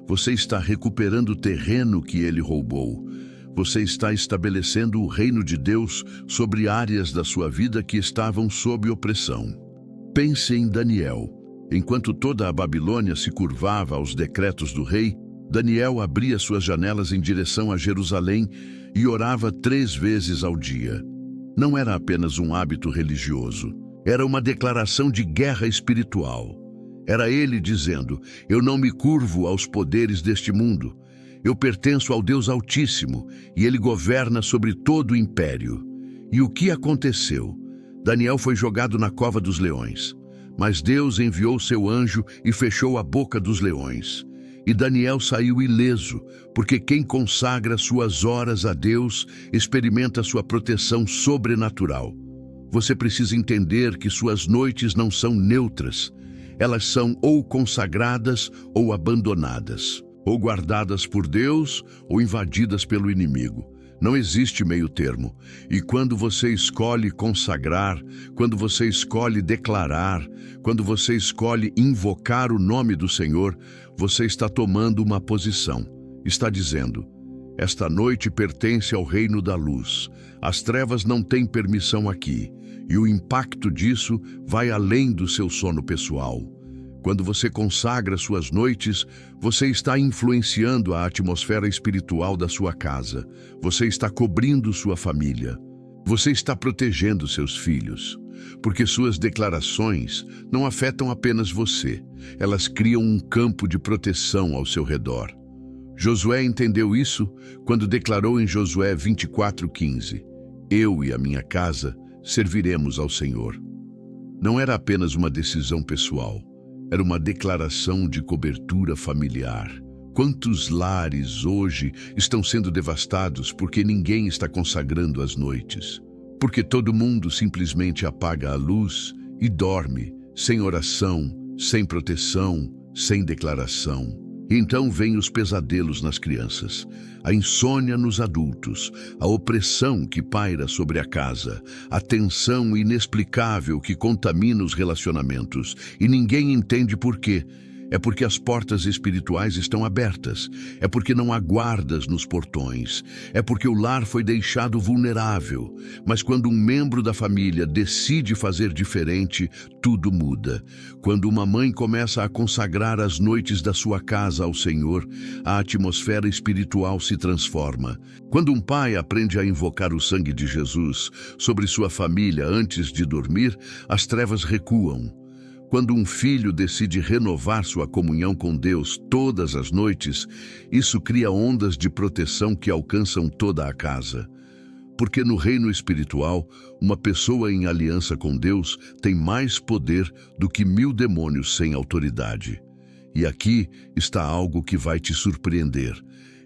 Você está recuperando o terreno que ele roubou. Você está estabelecendo o reino de Deus sobre áreas da sua vida que estavam sob opressão. Pense em Daniel. Enquanto toda a Babilônia se curvava aos decretos do rei, Daniel abria suas janelas em direção a Jerusalém e orava 3 vezes ao dia. Não era apenas um hábito religioso, era uma declaração de guerra espiritual. Era ele dizendo: eu não me curvo aos poderes deste mundo. Eu pertenço ao Deus Altíssimo e ele governa sobre todo o império. E o que aconteceu? Daniel foi jogado na cova dos leões, mas Deus enviou seu anjo e fechou a boca dos leões. E Daniel saiu ileso, porque quem consagra suas horas a Deus experimenta sua proteção sobrenatural. Você precisa entender que suas noites não são neutras. Elas são ou consagradas ou abandonadas, ou guardadas por Deus ou invadidas pelo inimigo. Não existe meio termo. E quando você escolhe consagrar, quando você escolhe declarar, quando você escolhe invocar o nome do Senhor, você está tomando uma posição. Está dizendo: esta noite pertence ao reino da luz. As trevas não têm permissão aqui. E o impacto disso vai além do seu sono pessoal. Quando você consagra suas noites, você está influenciando a atmosfera espiritual da sua casa. Você está cobrindo sua família. Você está protegendo seus filhos. Porque suas declarações não afetam apenas você. Elas criam um campo de proteção ao seu redor. Josué entendeu isso quando declarou em Josué 24:15: eu e a minha casa serviremos ao Senhor. Não era apenas uma decisão pessoal. Era uma declaração de cobertura familiar. Quantos lares hoje estão sendo devastados porque ninguém está consagrando as noites? Porque todo mundo simplesmente apaga a luz e dorme, sem oração, sem proteção, sem declaração. E então vêm os pesadelos nas crianças, a insônia nos adultos, a opressão que paira sobre a casa, a tensão inexplicável que contamina os relacionamentos, e ninguém entende por quê. É porque as portas espirituais estão abertas, é porque não há guardas nos portões, é porque o lar foi deixado vulnerável. Mas quando um membro da família decide fazer diferente, tudo muda. Quando uma mãe começa a consagrar as noites da sua casa ao Senhor, a atmosfera espiritual se transforma. Quando um pai aprende a invocar o sangue de Jesus sobre sua família antes de dormir, as trevas recuam. Quando um filho decide renovar sua comunhão com Deus todas as noites, isso cria ondas de proteção que alcançam toda a casa. Porque no reino espiritual, uma pessoa em aliança com Deus tem mais poder do que 1000 demônios sem autoridade. E aqui está algo que vai te surpreender.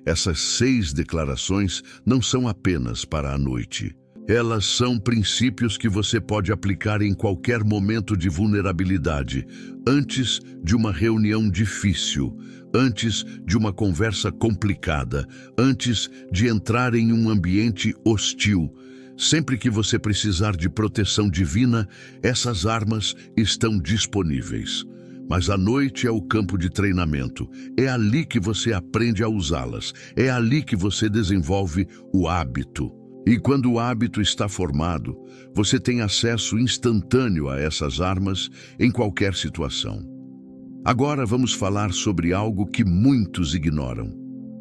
Essas 6 declarações não são apenas para a noite. Elas são princípios que você pode aplicar em qualquer momento de vulnerabilidade, antes de uma reunião difícil, antes de uma conversa complicada, antes de entrar em um ambiente hostil. Sempre que você precisar de proteção divina, essas armas estão disponíveis. Mas a noite é o campo de treinamento. É ali que você aprende a usá-las. É ali que você desenvolve o hábito. E quando o hábito está formado, você tem acesso instantâneo a essas armas em qualquer situação. Agora vamos falar sobre algo que muitos ignoram: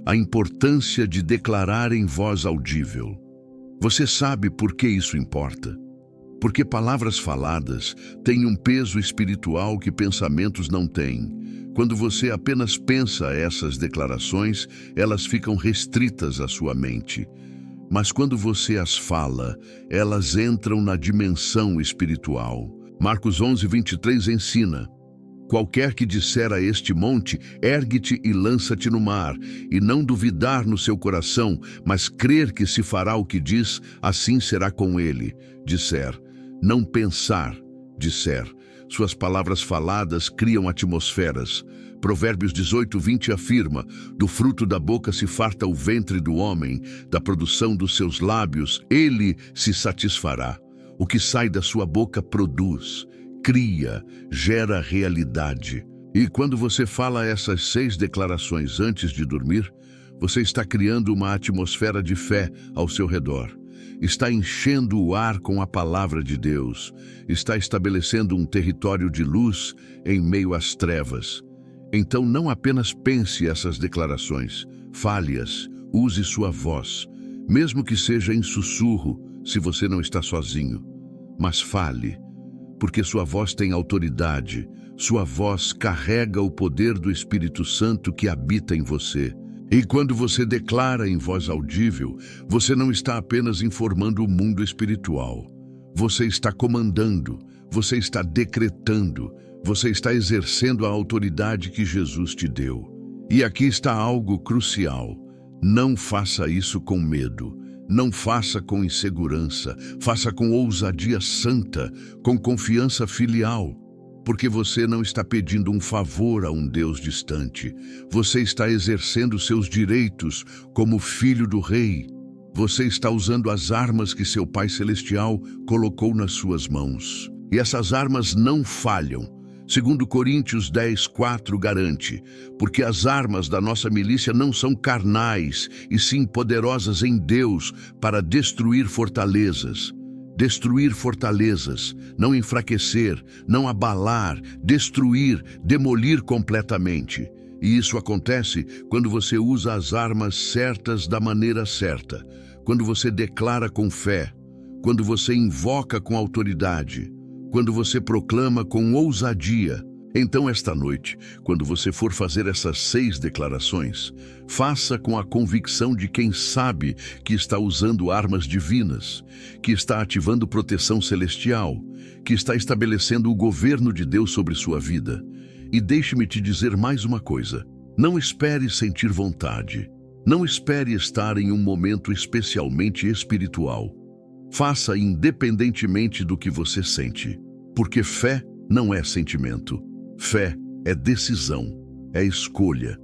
a importância de declarar em voz audível. Você sabe por que isso importa? Porque palavras faladas têm um peso espiritual que pensamentos não têm. Quando você apenas pensa essas declarações, elas ficam restritas à sua mente. Mas quando você as fala, elas entram na dimensão espiritual. Marcos 11:23 ensina: Qualquer que disser a este monte, ergue-te e lança-te no mar, e não duvidar no seu coração, mas crer que se fará o que diz, assim será com ele. Disser, não pensar, disser. Suas palavras faladas criam atmosferas. Provérbios 18:20 afirma, do fruto da boca se farta o ventre do homem, da produção dos seus lábios, ele se satisfará. O que sai da sua boca produz, cria, gera realidade. E quando você fala essas 6 declarações antes de dormir, você está criando uma atmosfera de fé ao seu redor. Está enchendo o ar com a palavra de Deus. Está estabelecendo um território de luz em meio às trevas. Então não apenas pense essas declarações, fale-as, use sua voz, mesmo que seja em sussurro, se você não está sozinho. Mas fale, porque sua voz tem autoridade, sua voz carrega o poder do Espírito Santo que habita em você. E quando você declara em voz audível, você não está apenas informando o mundo espiritual. Você está comandando, você está decretando, você está exercendo a autoridade que Jesus te deu. E aqui está algo crucial. Não faça isso com medo. Não faça com insegurança. Faça com ousadia santa, com confiança filial. Porque você não está pedindo um favor a um Deus distante. Você está exercendo seus direitos como filho do Rei. Você está usando as armas que seu Pai Celestial colocou nas suas mãos. E essas armas não falham. Segundo Coríntios 10:4 garante, porque as armas da nossa milícia não são carnais, e sim poderosas em Deus para destruir fortalezas. Destruir fortalezas, não enfraquecer, não abalar, destruir, demolir completamente. E isso acontece quando você usa as armas certas da maneira certa, quando você declara com fé, quando você invoca com autoridade, quando você proclama com ousadia. Então, esta noite, quando você for fazer essas 6 declarações, faça com a convicção de quem sabe que está usando armas divinas, que está ativando proteção celestial, que está estabelecendo o governo de Deus sobre sua vida. E deixe-me te dizer mais uma coisa. Não espere sentir vontade. Não espere estar em um momento especialmente espiritual. Faça independentemente do que você sente, porque fé não é sentimento. Fé é decisão, é escolha,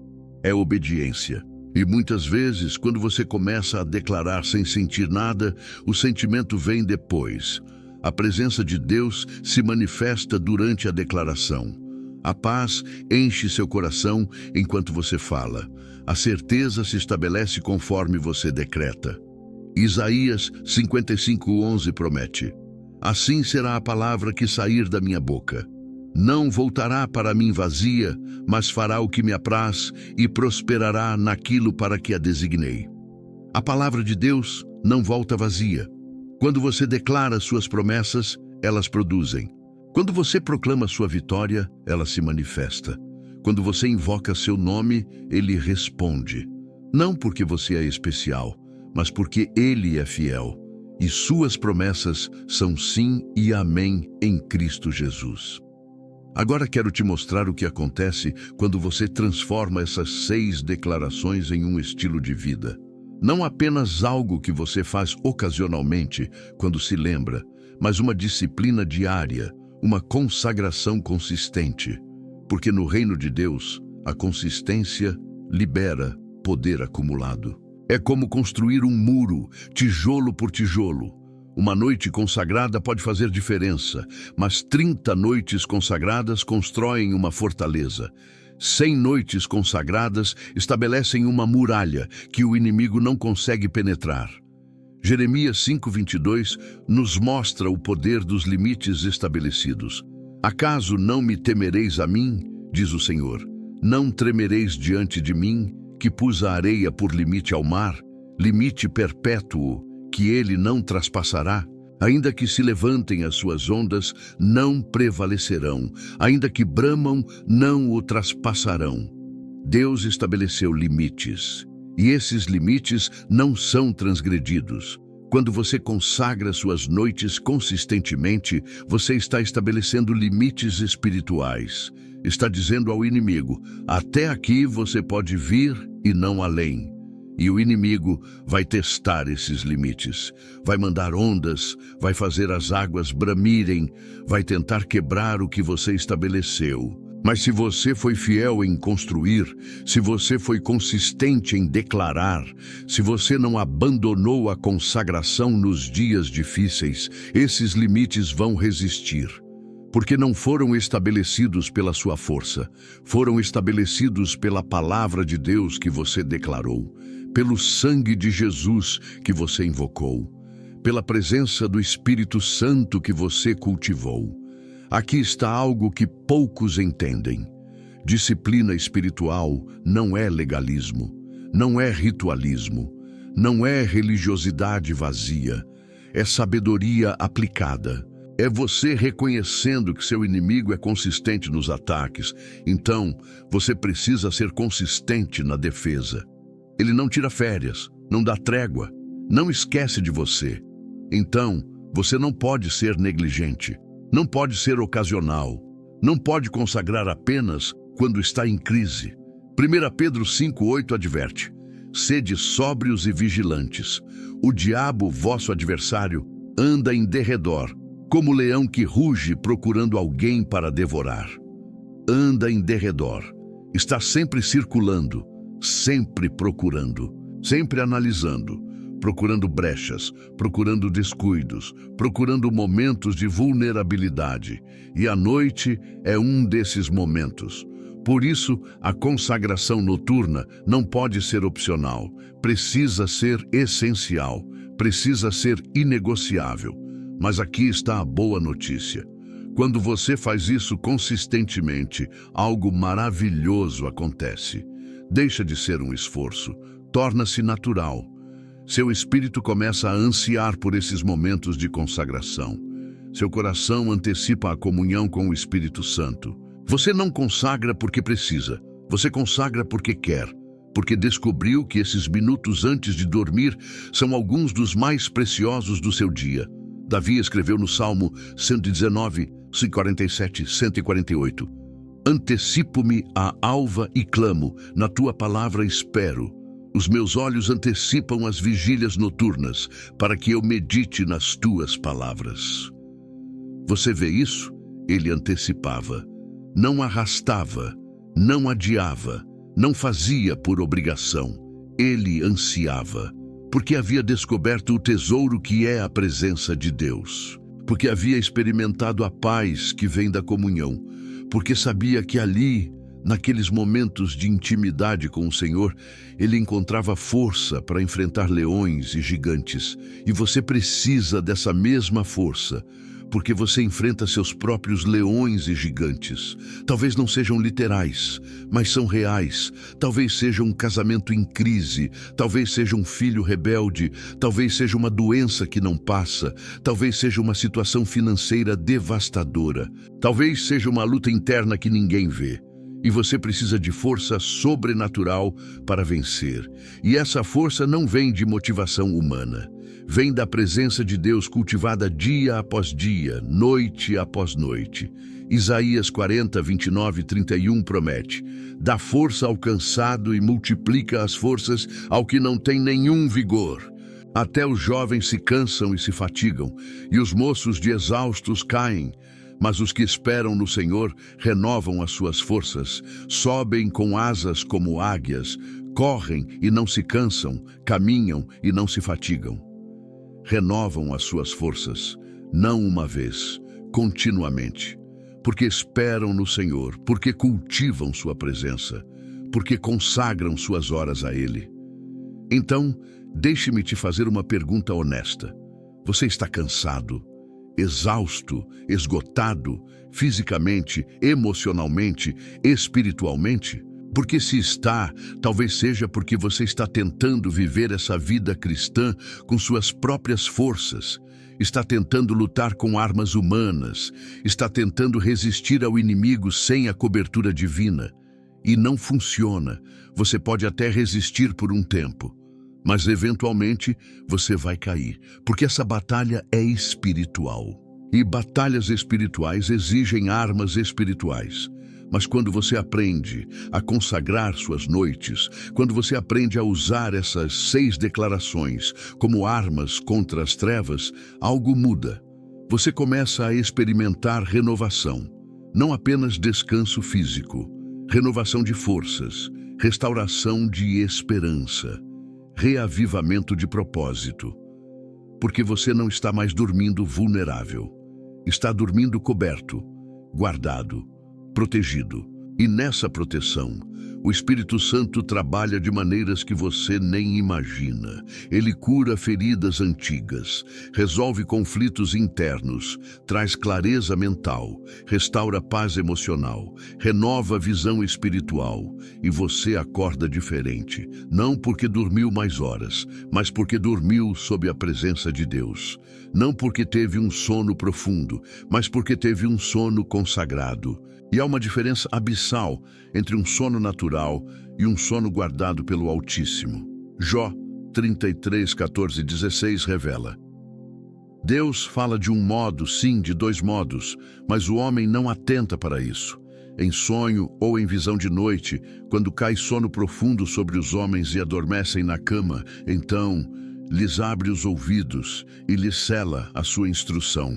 é obediência. E muitas vezes, quando você começa a declarar sem sentir nada, o sentimento vem depois. A presença de Deus se manifesta durante a declaração. A paz enche seu coração enquanto você fala. A certeza se estabelece conforme você decreta. Isaías 55:11 promete: assim será a palavra que sair da minha boca. Não voltará para mim vazia, mas fará o que me apraz e prosperará naquilo para que a designei. A palavra de Deus não volta vazia. Quando você declara suas promessas, elas produzem. Quando você proclama sua vitória, ela se manifesta. Quando você invoca seu nome, ele responde. Não porque você é especial, mas porque ele é fiel. E suas promessas são sim e amém em Cristo Jesus. Agora quero te mostrar o que acontece quando você transforma essas 6 declarações em um estilo de vida. Não apenas algo que você faz ocasionalmente, quando se lembra, mas uma disciplina diária, uma consagração consistente. Porque no reino de Deus, a consistência libera poder acumulado. É como construir um muro, tijolo por tijolo. Uma noite consagrada pode fazer diferença, mas 30 noites consagradas constroem uma fortaleza. 100 noites consagradas estabelecem uma muralha que o inimigo não consegue penetrar. Jeremias 5:22 nos mostra o poder dos limites estabelecidos. Acaso não me temereis a mim, diz o Senhor? Não tremereis diante de mim, que pus a areia por limite ao mar, limite perpétuo, que ele não traspassará? Ainda que se levantem as suas ondas, não prevalecerão. Ainda que bramam, não o traspassarão. Deus estabeleceu limites, e esses limites não são transgredidos. Quando você consagra suas noites consistentemente, você está estabelecendo limites espirituais. Está dizendo ao inimigo: até aqui você pode vir e não além. E o inimigo vai testar esses limites, vai mandar ondas, vai fazer as águas bramirem, vai tentar quebrar o que você estabeleceu. Mas se você foi fiel em construir, se você foi consistente em declarar, se você não abandonou a consagração nos dias difíceis, esses limites vão resistir. Porque não foram estabelecidos pela sua força, foram estabelecidos pela palavra de Deus que você declarou, pelo sangue de Jesus que você invocou, pela presença do Espírito Santo que você cultivou. Aqui está algo que poucos entendem. Disciplina espiritual não é legalismo, não é ritualismo, não é religiosidade vazia, é sabedoria aplicada. É você reconhecendo que seu inimigo é consistente nos ataques, então você precisa ser consistente na defesa. Ele não tira férias, não dá trégua, não esquece de você. Então, você não pode ser negligente. Não pode ser ocasional, não pode consagrar apenas quando está em crise. 1 Pedro 5,8 adverte: sede sóbrios e vigilantes. O diabo, vosso adversário, anda em derredor, como leão que ruge procurando alguém para devorar. Anda em derredor, está sempre circulando, sempre procurando, sempre analisando, procurando brechas, procurando descuidos, procurando momentos de vulnerabilidade. E a noite é um desses momentos. Por isso, a consagração noturna não pode ser opcional, precisa ser essencial, precisa ser inegociável. Mas aqui está a boa notícia. Quando você faz isso consistentemente, algo maravilhoso acontece. Deixa de ser um esforço, torna-se natural. Seu espírito começa a ansiar por esses momentos de consagração. Seu coração antecipa a comunhão com o Espírito Santo. Você não consagra porque precisa, você consagra porque quer, porque descobriu que esses minutos antes de dormir são alguns dos mais preciosos do seu dia. Davi escreveu no Salmo 119, 147, 148: antecipo-me à alva e clamo, na tua palavra espero. Os meus olhos antecipam as vigílias noturnas, para que eu medite nas tuas palavras. Você vê isso? Ele antecipava, não arrastava, não adiava, não fazia por obrigação. Ele ansiava, porque havia descoberto o tesouro que é a presença de Deus, porque havia experimentado a paz que vem da comunhão, porque sabia que ali, naqueles momentos de intimidade com o Senhor, ele encontrava força para enfrentar leões e gigantes. E você precisa dessa mesma força, porque você enfrenta seus próprios leões e gigantes. Talvez não sejam literais, mas são reais. Talvez seja um casamento em crise, talvez seja um filho rebelde, talvez seja uma doença que não passa, talvez seja uma situação financeira devastadora, talvez seja uma luta interna que ninguém vê. E você precisa de força sobrenatural para vencer. E essa força não vem de motivação humana. Vem da presença de Deus cultivada dia após dia, noite após noite. Isaías 40, 29 e 31 promete: dá força ao cansado e multiplica as forças ao que não tem nenhum vigor. Até os jovens se cansam e se fatigam, e os moços de exaustos caem. Mas os que esperam no Senhor renovam as suas forças, sobem com asas como águias, correm e não se cansam, caminham e não se fatigam. Renovam as suas forças, não uma vez, continuamente, porque esperam no Senhor, porque cultivam sua presença, porque consagram suas horas a Ele. Então, deixe-me te fazer uma pergunta honesta. Você está cansado, exausto, esgotado, fisicamente, emocionalmente, espiritualmente? Porque se está, talvez seja porque você está tentando viver essa vida cristã com suas próprias forças, está tentando lutar com armas humanas, está tentando resistir ao inimigo sem a cobertura divina. E não funciona. Você pode até resistir por um tempo, Mas eventualmente você vai cair, porque essa batalha é espiritual. E batalhas espirituais exigem armas espirituais. Mas quando você aprende a consagrar suas noites, quando você aprende a usar essas 6 declarações como armas contra as trevas, algo muda. Você começa a experimentar renovação, não apenas descanso físico, renovação de forças, restauração de esperança, reavivamento de propósito. Porque você não está mais dormindo vulnerável, está dormindo coberto, guardado, protegido. E nessa proteção, o Espírito Santo trabalha de maneiras que você nem imagina. Ele cura feridas antigas, resolve conflitos internos, traz clareza mental, restaura paz emocional, renova a visão espiritual. E você acorda diferente, não porque dormiu mais horas, mas porque dormiu sob a presença de Deus. Não porque teve um sono profundo, mas porque teve um sono consagrado. E há uma diferença abissal entre um sono natural e um sono guardado pelo Altíssimo. Jó 33, 14 e 16 revela: Deus fala de um modo, sim, de 2 modos, mas o homem não atenta para isso. Em sonho ou em visão de noite, quando cai sono profundo sobre os homens e adormecem na cama, então lhes abre os ouvidos e lhes cela a sua instrução.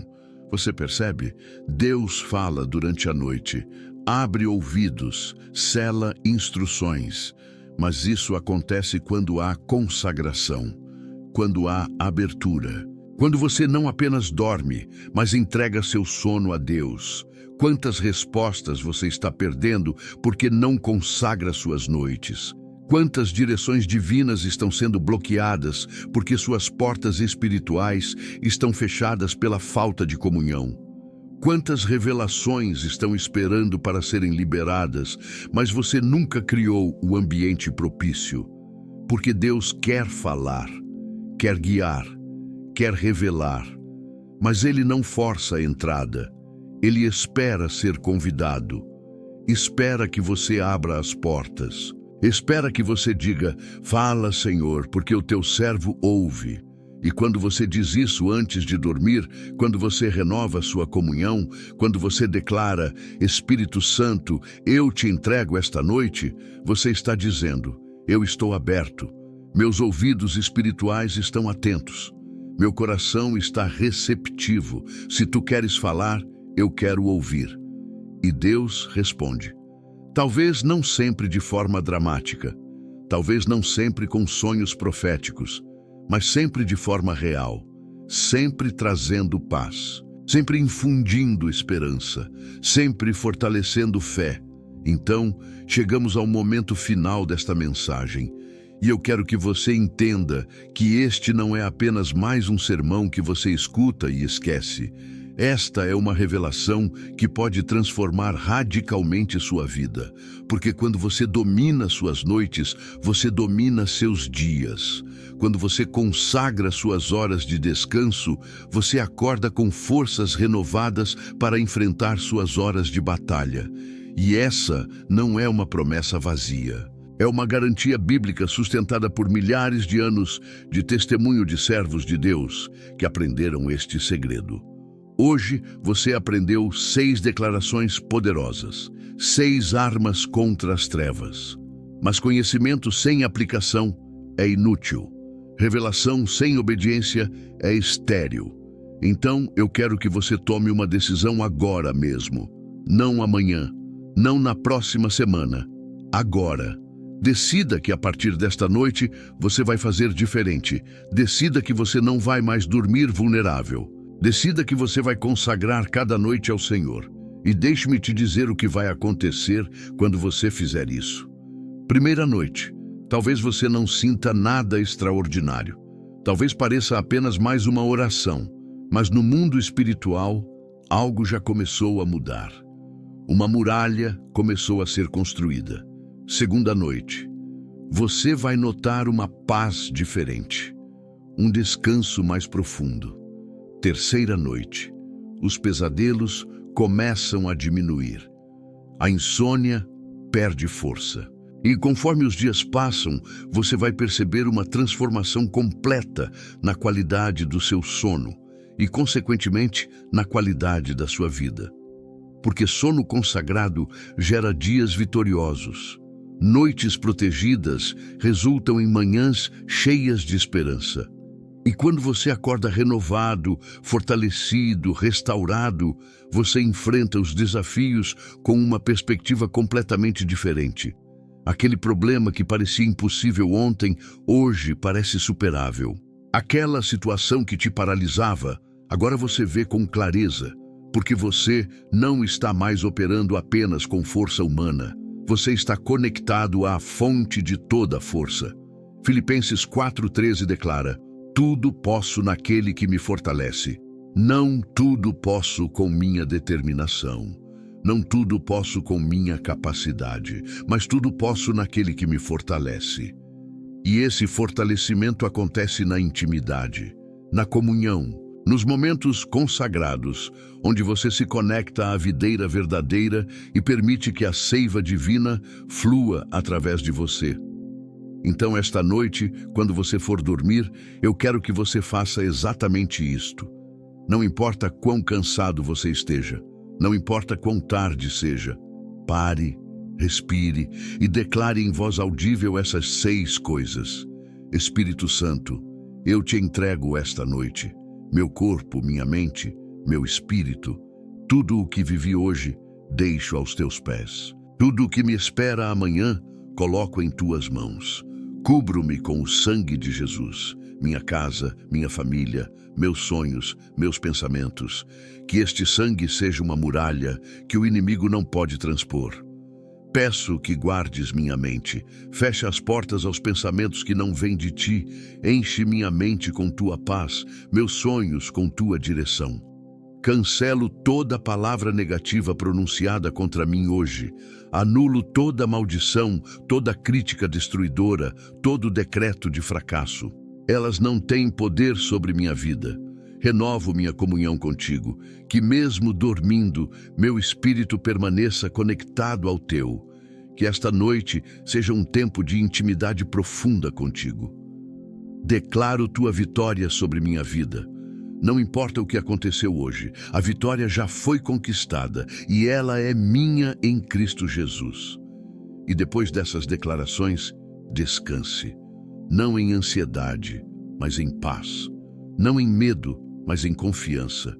Você percebe? Deus fala durante a noite, abre ouvidos, cela instruções. Mas isso acontece quando há consagração, quando há abertura. Quando você não apenas dorme, mas entrega seu sono a Deus. Quantas respostas você está perdendo porque não consagra suas noites? Quantas direções divinas estão sendo bloqueadas porque suas portas espirituais estão fechadas pela falta de comunhão? Quantas revelações estão esperando para serem liberadas, mas você nunca criou o ambiente propício? Porque Deus quer falar, quer guiar, quer revelar, mas Ele não força a entrada. Ele espera ser convidado. Espera que você abra as portas. Espera que você diga: fala, Senhor, porque o teu servo ouve. E quando você diz isso antes de dormir, quando você renova sua comunhão, quando você declara: Espírito Santo, eu te entrego esta noite, você está dizendo: eu estou aberto, meus ouvidos espirituais estão atentos, meu coração está receptivo. Se tu queres falar, eu quero ouvir. E Deus responde. Talvez não sempre de forma dramática, talvez não sempre com sonhos proféticos, mas sempre de forma real, sempre trazendo paz, sempre infundindo esperança, sempre fortalecendo fé. Então, chegamos ao momento final desta mensagem, e eu quero que você entenda que este não é apenas mais um sermão que você escuta e esquece. Esta é uma revelação que pode transformar radicalmente sua vida, porque quando você domina suas noites, você domina seus dias. Quando você consagra suas horas de descanso, você acorda com forças renovadas para enfrentar suas horas de batalha. E essa não é uma promessa vazia. É uma garantia bíblica sustentada por milhares de anos de testemunho de servos de Deus que aprenderam este segredo. Hoje você aprendeu 6 declarações poderosas, 6 armas contra as trevas. Mas conhecimento sem aplicação é inútil. Revelação sem obediência é estéril. Então eu quero que você tome uma decisão agora mesmo. Não amanhã, não na próxima semana. Agora. Decida que a partir desta noite você vai fazer diferente. Decida que você não vai mais dormir vulnerável. Decida que você vai consagrar cada noite ao Senhor. E deixe-me te dizer o que vai acontecer quando você fizer isso. Primeira noite, talvez você não sinta nada extraordinário. Talvez pareça apenas mais uma oração. Mas no mundo espiritual, algo já começou a mudar. Uma muralha começou a ser construída. Segunda noite, você vai notar uma paz diferente. Um descanso mais profundo. Terceira noite, os pesadelos começam a diminuir. A insônia perde força. E conforme os dias passam, você vai perceber uma transformação completa na qualidade do seu sono e, consequentemente, na qualidade da sua vida. Porque sono consagrado gera dias vitoriosos. Noites protegidas resultam em manhãs cheias de esperança. E quando você acorda renovado, fortalecido, restaurado, você enfrenta os desafios com uma perspectiva completamente diferente. Aquele problema que parecia impossível ontem, hoje parece superável. Aquela situação que te paralisava, agora você vê com clareza, porque você não está mais operando apenas com força humana. Você está conectado à fonte de toda a força. Filipenses 4:13 declara: tudo posso naquele que me fortalece. Não tudo posso com minha determinação. Não tudo posso com minha capacidade, mas tudo posso naquele que me fortalece. E esse fortalecimento acontece na intimidade, na comunhão, nos momentos consagrados, onde você se conecta à videira verdadeira e permite que a seiva divina flua através de você. Então, esta noite, quando você for dormir, eu quero que você faça exatamente isto. Não importa quão cansado você esteja, não importa quão tarde seja, pare, respire e declare em voz audível essas 6 coisas. Espírito Santo, eu te entrego esta noite, meu corpo, minha mente, meu espírito, tudo o que vivi hoje, deixo aos teus pés. Tudo o que me espera amanhã, coloco em tuas mãos. Cubro-me com o sangue de Jesus, minha casa, minha família, meus sonhos, meus pensamentos. Que este sangue seja uma muralha que o inimigo não pode transpor. Peço que guardes minha mente, feche as portas aos pensamentos que não vêm de ti, enche minha mente com tua paz, meus sonhos com tua direção. Cancelo toda palavra negativa pronunciada contra mim hoje. Anulo toda maldição, toda crítica destruidora, todo decreto de fracasso. Elas não têm poder sobre minha vida. Renovo minha comunhão contigo, que mesmo dormindo, meu espírito permaneça conectado ao teu. Que esta noite seja um tempo de intimidade profunda contigo. Declaro tua vitória sobre minha vida. Não importa o que aconteceu hoje, a vitória já foi conquistada e ela é minha em Cristo Jesus. E depois dessas declarações, descanse. Não em ansiedade, mas em paz. Não em medo, mas em confiança.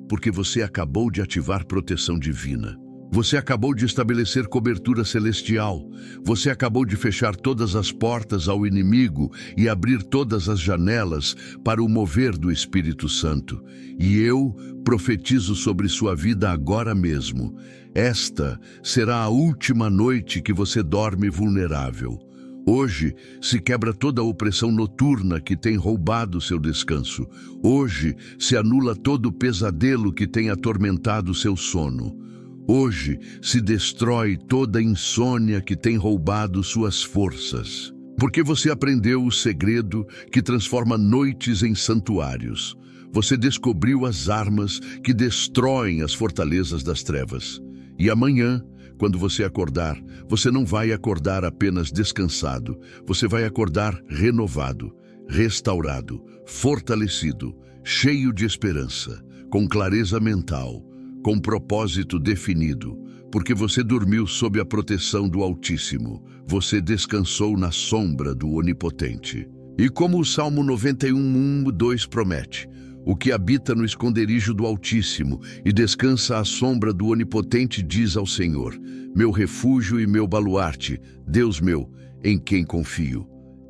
Porque você acabou de ativar proteção divina. Você acabou de estabelecer cobertura celestial. Você acabou de fechar todas as portas ao inimigo e abrir todas as janelas para o mover do Espírito Santo. E eu profetizo sobre sua vida agora mesmo. Esta será a última noite que você dorme vulnerável. Hoje se quebra toda a opressão noturna que tem roubado seu descanso. Hoje se anula todo o pesadelo que tem atormentado seu sono. Hoje se destrói toda a insônia que tem roubado suas forças. Porque você aprendeu o segredo que transforma noites em santuários. Você descobriu as armas que destroem as fortalezas das trevas. E amanhã, quando você acordar, você não vai acordar apenas descansado. Você vai acordar renovado, restaurado, fortalecido, cheio de esperança, com clareza mental, com propósito definido, porque você dormiu sob a proteção do Altíssimo, você descansou na sombra do Onipotente. E como o Salmo 91:1-2 promete, o que habita no esconderijo do Altíssimo e descansa à sombra do Onipotente diz ao Senhor: meu refúgio e meu baluarte, Deus meu, em quem confio.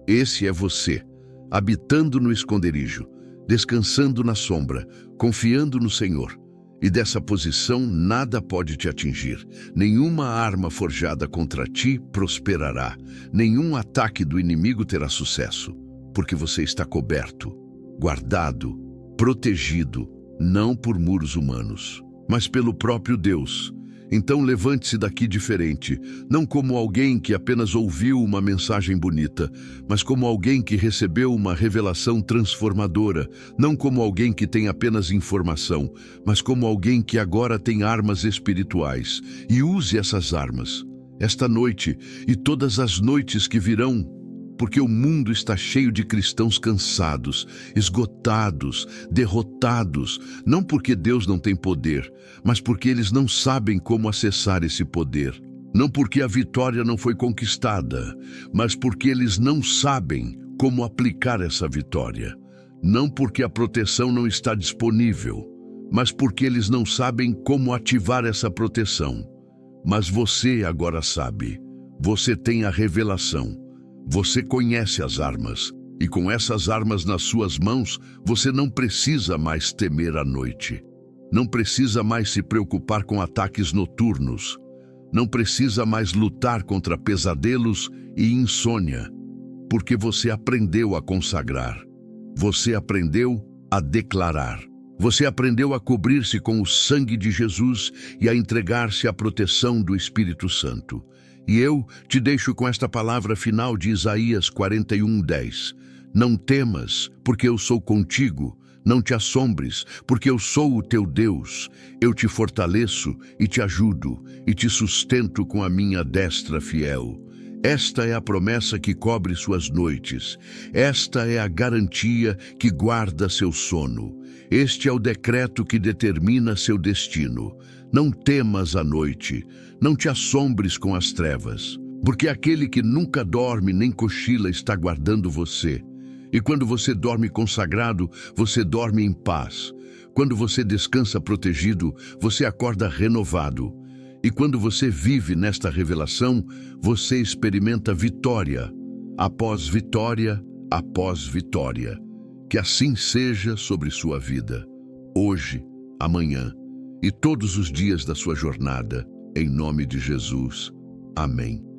Esse é você, habitando no esconderijo, descansando na sombra, confiando no Senhor. E dessa posição nada pode te atingir. Nenhuma arma forjada contra ti prosperará. Nenhum ataque do inimigo terá sucesso. Porque você está coberto, guardado, protegido, não por muros humanos, mas pelo próprio Deus. Então levante-se daqui diferente, não como alguém que apenas ouviu uma mensagem bonita, mas como alguém que recebeu uma revelação transformadora, não como alguém que tem apenas informação, mas como alguém que agora tem armas espirituais, e use essas armas. esta noite e todas as noites que virão, porque o mundo está cheio de cristãos cansados, esgotados, derrotados, não porque Deus não tem poder, mas porque eles não sabem como acessar esse poder. Não porque a vitória não foi conquistada, mas porque eles não sabem como aplicar essa vitória. Não porque a proteção não está disponível, mas porque eles não sabem como ativar essa proteção. Mas você agora sabe. Você tem a revelação. Você conhece as armas. E com essas armas nas suas mãos, você não precisa mais temer a noite. Não precisa mais se preocupar com ataques noturnos. Não precisa mais lutar contra pesadelos e insônia. Porque você aprendeu a consagrar. Você aprendeu a declarar. Você aprendeu a cobrir-se com o sangue de Jesus e a entregar-se à proteção do Espírito Santo. E eu te deixo com esta palavra final de Isaías 41:10. Não temas, porque eu sou contigo. Não te assombres, porque eu sou o teu Deus. Eu te fortaleço e te ajudo e te sustento com a minha destra fiel. Esta é a promessa que cobre suas noites. Esta é a garantia que guarda seu sono. Este é o decreto que determina seu destino. Não temas a noite, não te assombres com as trevas, porque aquele que nunca dorme nem cochila está guardando você. E quando você dorme consagrado, você dorme em paz. Quando você descansa protegido, você acorda renovado. E quando você vive nesta revelação, você experimenta vitória, após vitória, após vitória. Que assim seja sobre sua vida, hoje, amanhã e todos os dias da sua jornada, em nome de Jesus. Amém.